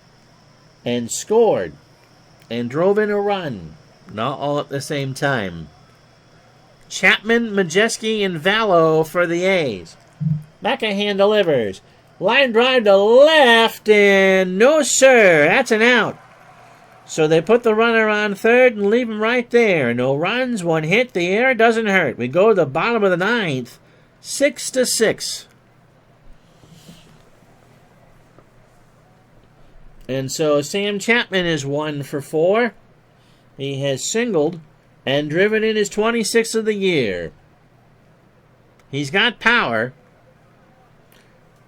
And scored. And drove in a run. Not all at the same time. Chapman, Majeski, and Vallow for the A's. McCahan delivers. Line drive to left, and no, sir. That's an out. So they put the runner on third and leave him right there. No runs, 1 hit. The air doesn't hurt. We go to the bottom of the 9th, 6-6. And so Sam Chapman is 1 for 4. He has singled and driven in his 26th of the year. He's got power.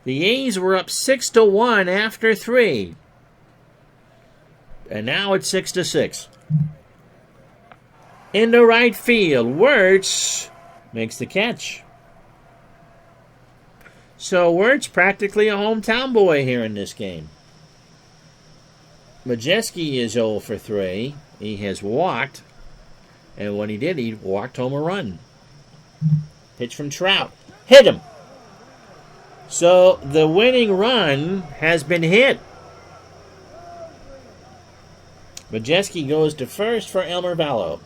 The A's were up 6-1 after 3. And now it's 6-6. Into right field. Wirtz makes the catch. So Wirtz practically a hometown boy here in this game. Majeski is 0 for 3. He has walked. And when he did, he walked home a run. Pitch from Trout. Hit him. So the winning run has been hit. Majeski goes to first for Elmer Vallow.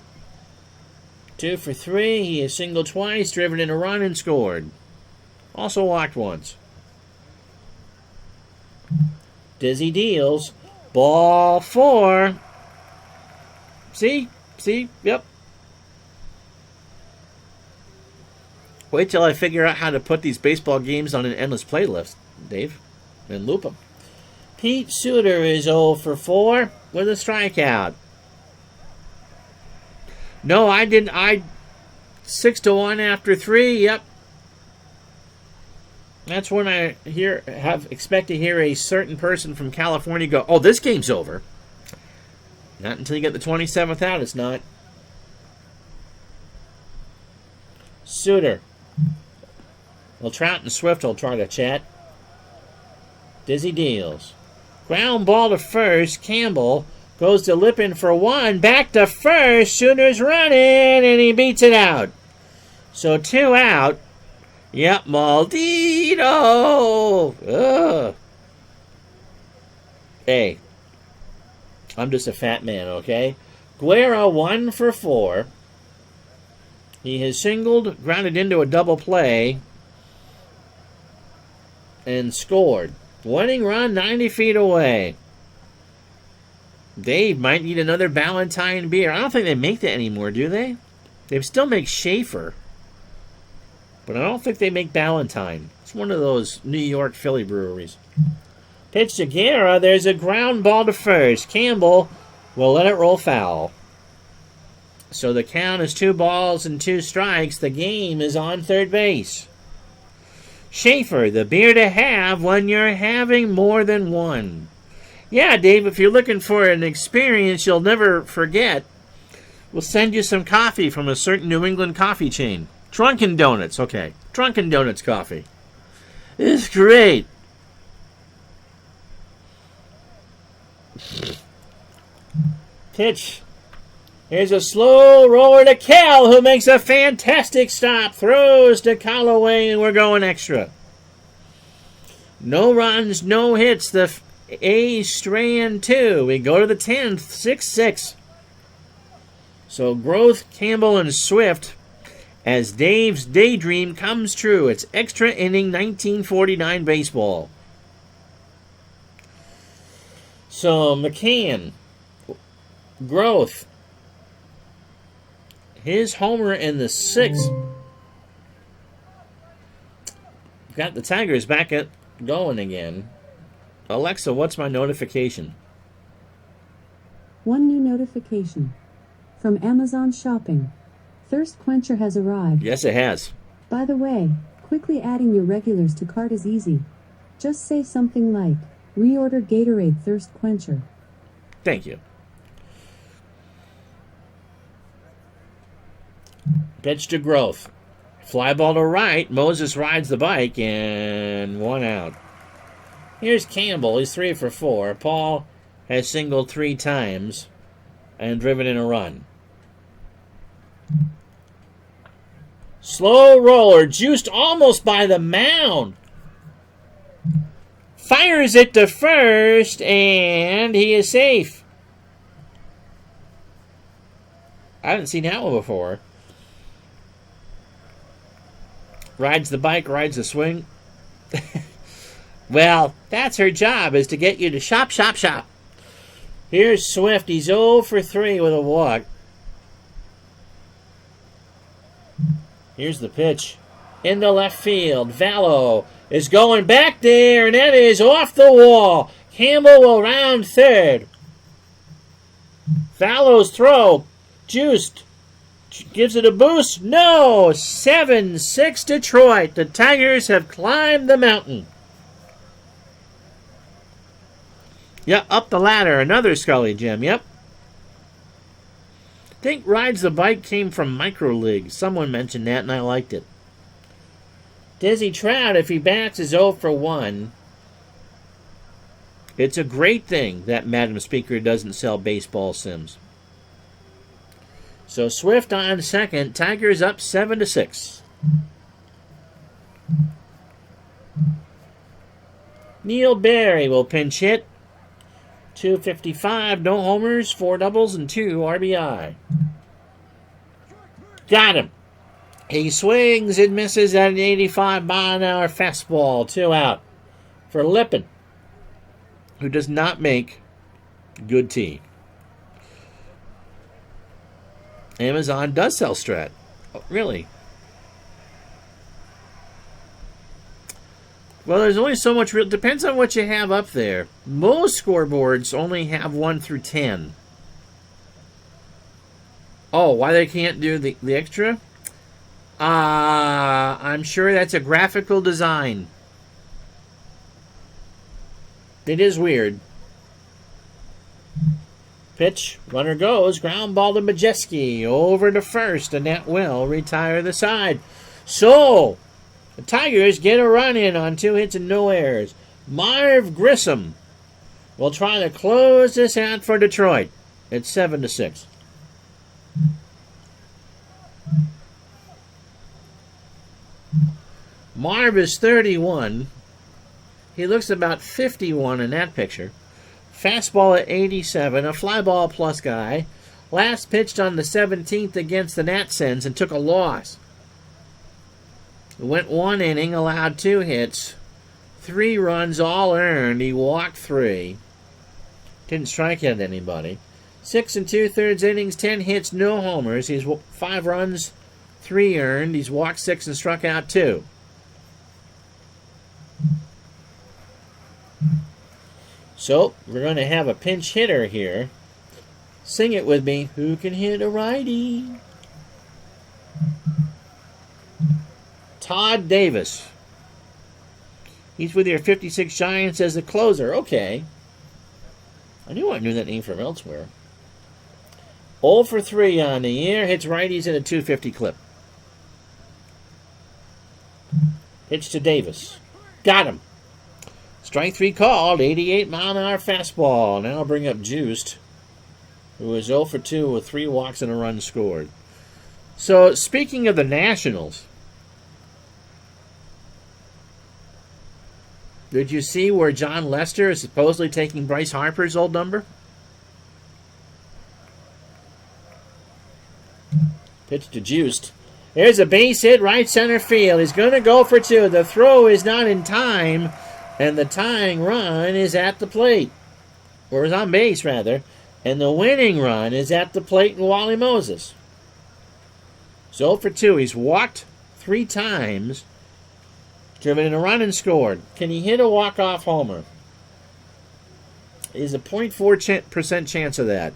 2 for 3. He has singled twice, driven in a run, and scored. Also walked once. Dizzy deals. Ball 4. See? Yep. Wait till I figure out how to put these baseball games on an endless playlist, Dave, and loop them. Pete Suter is 0 for 4 with a strikeout. No, I didn't. 6-1 after 3. Yep. That's when I expect to hear a certain person from California go, "Oh, this game's over." Not until you get the 27th out, it's not. Suter. Well, Trout and Swift will try to chat. Dizzy deals. Ground ball to first. Campbell goes to Lippin for 1. Back to first. Suter's running, and he beats it out. So 2 out. Yep, Maldito. Ugh. Hey, I'm just a fat man, okay? Guerra 1 for 4. He has singled, grounded into a double play, and scored. Winning run 90 feet away. Dave might need another Ballantine beer. I don't think they make that anymore, do they? They still make Schaefer. But I don't think they make Ballantine. It's one of those New York Philly breweries. Pitch to Guerra. There's a ground ball to first. Campbell will let it roll foul. So the count is 2 balls and 2 strikes. The game is on third base. Schaefer, the beer to have when you're having more than one. Yeah, Dave, if you're looking for an experience you'll never forget, we'll send you some coffee from a certain New England coffee chain. Drunken Donuts, okay. Drunken Donuts coffee. It's great. Pitch. Here's a slow roller to Cal, who makes a fantastic stop. Throws to Callaway, and we're going extra. No runs, no hits. The A's strand 2. We go to the 10th, 6-6. So Groth, Campbell, and Swift, as Dave's daydream comes true. It's extra inning 1949 baseball. So McCann, Groth, his homer in the 6th. Got the Tigers back at going again. Alexa, what's my notification? One new notification from Amazon Shopping. Thirst Quencher has arrived. Yes, it has. By the way, quickly adding your regulars to cart is easy. Just say something like, reorder Gatorade Thirst Quencher. Thank you. Pitch to Groth. Fly ball to right. Moses rides the bike, and 1 out. Here's Campbell. He's 3 for 4. Paul has singled 3 times and driven in a run. Slow roller, juiced almost by the mound. Fires it to first, and he is safe. I haven't seen that one before. Rides the bike, rides the swing. Well, that's her job, is to get you to shop, shop, shop. Here's Swift. He's 0 for 3 with a walk. Here's the pitch. Into left field. Vallow is going back there, and that is off the wall. Campbell will round third. Vallow's throw. Juiced. Gives it a boost. No! 7-6 Detroit. The Tigers have climbed the mountain. Yeah, up the ladder. Another Scully gem. Yep. I think Rides the Bike came from Micro League. Someone mentioned that, and I liked it. Dizzy Trout, if he bats, is 0 for 1. It's a great thing that Madam Speaker doesn't sell baseball sims. So Swift on second. Tigers up 7-6. Neil Berry will pinch hit. 255, no homers, 4 doubles, and 2 RBI. Got him. He swings and misses at an 85-mile-an-hour fastball. 2 out for Lippin, who does not make good tea. Amazon does sell Strat. Oh, really? Well, there's only so much. Depends on what you have up there. Most scoreboards only have 1 through 10. Oh, why they can't do the extra? I'm sure that's a graphical design. It is weird. Pitch, runner goes, ground ball to Majeski, over to first, and that will retire the side. So, the Tigers get a run in on 2 hits and no errors. Marv Grissom will try to close this out for Detroit. It's 7-6. Marv is 31. He looks about 51 in that picture. Fastball at 87, a fly ball plus guy. Last pitched on the 17th against the Natsens and took a loss. Went 1 inning, allowed 2 hits, 3 runs all earned. He walked 3. Didn't strike out anybody. 6 2/3 innings, 10 hits, no homers. He's 5 runs, 3 earned. He's walked 6 and struck out 2. So, we're going to have a pinch hitter here. Sing it with me. Who can hit a righty? Todd Davis. He's with your 56 Giants as the closer. Okay. I knew that name from elsewhere. 0 for 3 on the year. Hits righties at a 250 clip. Pitch to Davis. Got him. Strike 3 called. 88-mile-an-hour fastball. Now I'll bring up Juiced, who was 0 for 2 with 3 walks and a run scored. So, speaking of the Nationals, did you see where John Lester is supposedly taking Bryce Harper's old number? Pitch to Juiced. There's a base hit right center field. He's going to go for 2. The throw is not in time, and the tying run is at the plate. Or is on base, rather. And the winning run is at the plate in Wally Moses. So 0 for 2. He's walked 3 times, driven in a run and scored. Can he hit a walk-off homer? There's a 0.4% chance of that.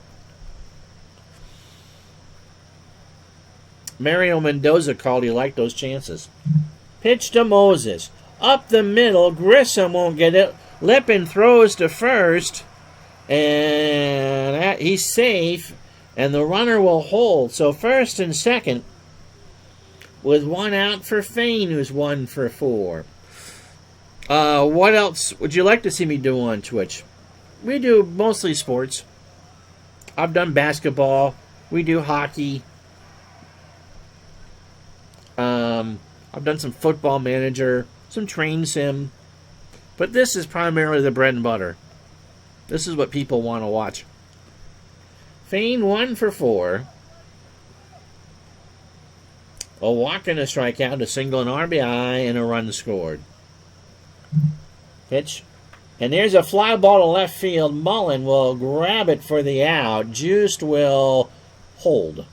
Mario Mendoza called he liked those chances. Pitch to Moses. Up the middle. Grissom won't get it. Lippin throws to first. And he's safe. And the runner will hold. So first and second, with 1 out for Fain, who's 1 for 4. What else would you like to see me do on Twitch? We do mostly sports. I've done basketball. We do hockey. I've done some Football Manager, some Train Sim. But this is primarily the bread and butter. This is what people want to watch. Fain 1 for 4. A walk and a strikeout, a single, an RBI, and a run scored. Pitch. And there's a fly ball to left field. Mullen will grab it for the out. Juiced will hold.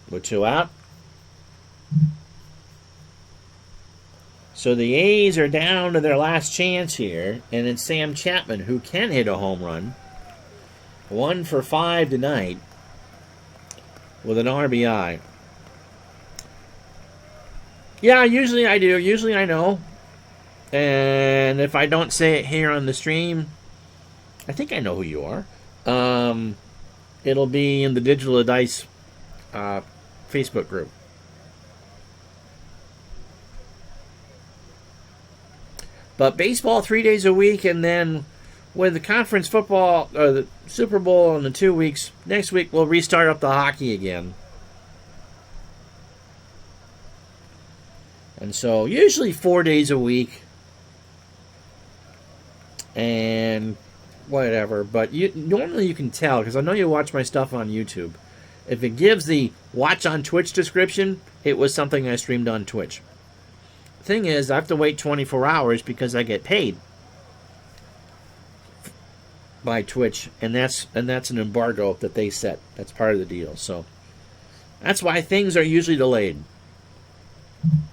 With 2 out. So the A's are down to their last chance here. And it's Sam Chapman who can hit a home run. 1 for 5 tonight with an RBI. Yeah, usually I do. Usually I know. And if I don't say it here on the stream, I think I know who you are. It'll be in the Digital Dice Facebook group. But baseball 3 days a week, and then with the conference football, or the Super Bowl in the 2 weeks, next week we'll restart up the hockey again. And so usually 4 days a week. And whatever, but normally you can tell, because I know you watch my stuff on YouTube. If it gives the watch on Twitch description, it was something I streamed on Twitch. Thing is, I have to wait 24 hours because I get paid by Twitch, and that's an embargo that they set. That's part of the deal. So that's why things are usually delayed.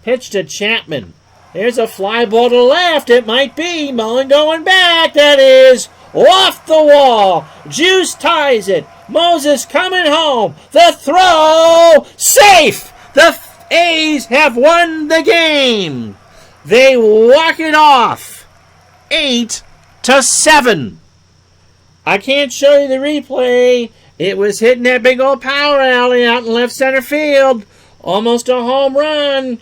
Pitch to Chapman. There's a fly ball to left. It might be Mullen going back. That is off the wall. Juice ties it. Moses coming home. The throw safe. The A's have won the game. They walk it off. 8-7. I can't show you the replay. It was hitting that big old power alley out in left center field. Almost a home run.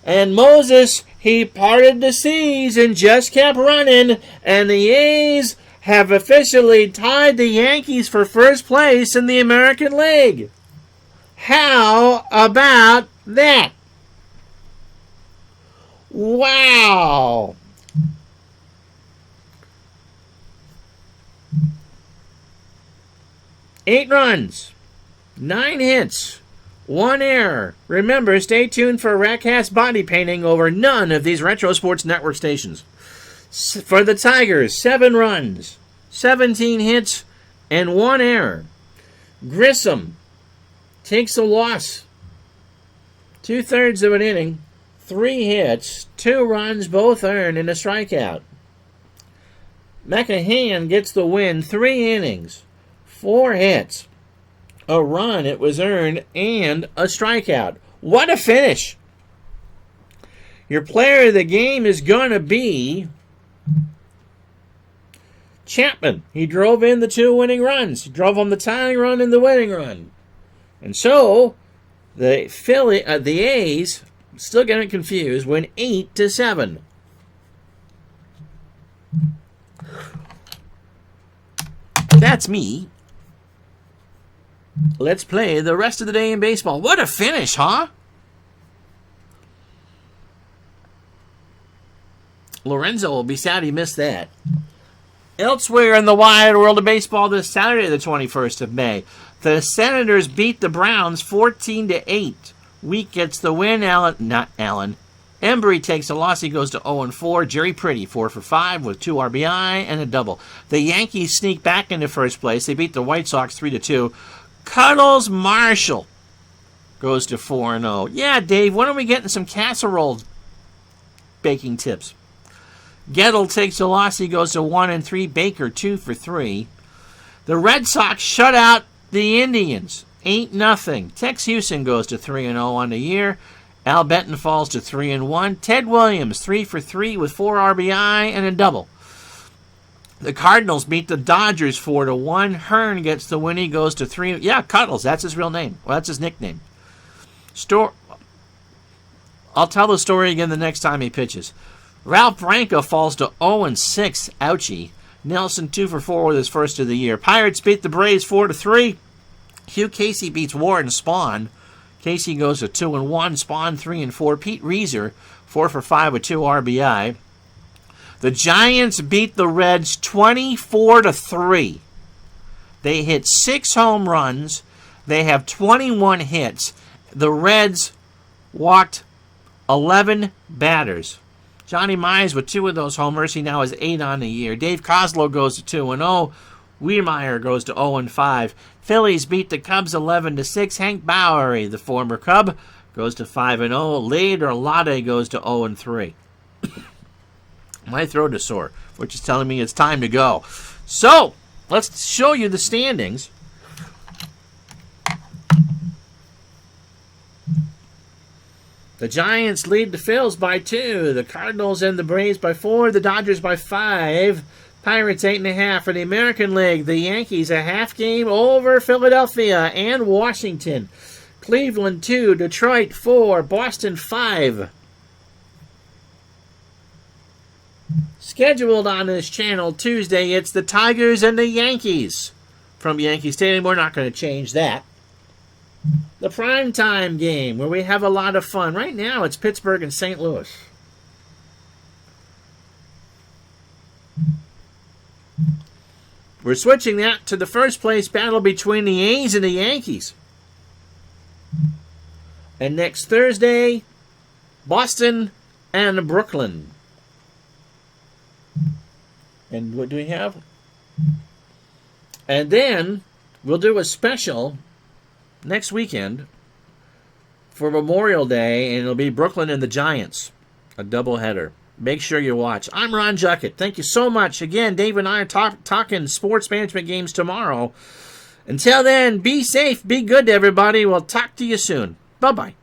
And Moses, he parted the seas and just kept running. And the A's have officially tied the Yankees for first place in the American League. How about that? Wow. Eight runs, 9 hits, 1 error. Remember, stay tuned for Ratcast body painting over none of these Retro Sports Network stations. For the Tigers, 7 runs, 17 hits, and 1 error. Grissom takes a loss. 2/3 of an inning, 3 hits, 2 runs, both earned, and a strikeout. McCahan gets the win, 3 innings, 4 hits, a run, it was earned, and a strikeout. What a finish! Your player of the game is going to be Chapman. He drove in the 2 winning runs. He drove home the tying run and the winning run. And so, the A's, still getting confused, win 8-7. That's me. Let's play the rest of the day in baseball. What a finish, huh? Lorenzo will be sad he missed that. Elsewhere in the wide world of baseball this Saturday, the 21st of May, the Senators beat the Browns 14-8. Week gets the win. Embry takes a loss. He goes to 0-4. Jerry Pretty, 4 for 5 with 2 RBI and a double. The Yankees sneak back into first place. They beat the White Sox 3-2. Cuddles Marshall goes to 4-0. Yeah, Dave, when are we getting some casserole baking tips? Gettle takes a loss. He goes to 1-3. Baker, 2 for 3. The Red Sox shut out the Indians, 8-0. Tex Houston goes to 3-0 on the year. Al Benton falls to 3-1. Ted Williams, 3 for 3 with 4 RBI and a double. The Cardinals beat the Dodgers 4-1. Hearn gets the win. He goes to 3. Yeah, Cuddles. That's his real name. Well, that's his nickname. I'll tell the story again the next time he pitches. Ralph Branca falls to 0-6. Ouchie. Nelson 2 for 4 with his first of the year. Pirates beat the Braves 4-3. Hugh Casey beats Warren Spahn. Casey goes to 2-1. Spahn 3-4. Pete Reeser 4 for 5 with 2 RBI. The Giants beat the Reds 24-3. They hit 6 home runs. They have 21 hits. The Reds walked 11 batters. Johnny Mize with 2 of those homers. He now has 8 on the year. Dave Kozlow goes to 2-0. Wiedemeyer goes to 0-5. Phillies beat the Cubs 11-6. Hank Bowery, the former Cub, goes to 5-0. Later, Lade goes to 0-3. My throat is sore, which is telling me it's time to go. So, let's show you the standings. The Giants lead the Phils by 2. The Cardinals and the Braves by 4. The Dodgers by 5. Pirates 8.5 for the American League. The Yankees a half game over Philadelphia and Washington. Cleveland 2. Detroit 4. Boston 5. Scheduled on this channel Tuesday, it's the Tigers and the Yankees from Yankee Stadium. We're not going to change that. The primetime game where we have a lot of fun. Right now, it's Pittsburgh and St. Louis. We're switching that to the first place battle between the A's and the Yankees. And next Thursday, Boston and Brooklyn. And what do we have? And then we'll do a special next weekend for Memorial Day, and it'll be Brooklyn and the Giants, a doubleheader. Make sure you watch. I'm Ron Juckett. Thank you so much. Again, Dave and I are talking sports management games tomorrow. Until then, be safe, be good to everybody. We'll talk to you soon. Bye-bye.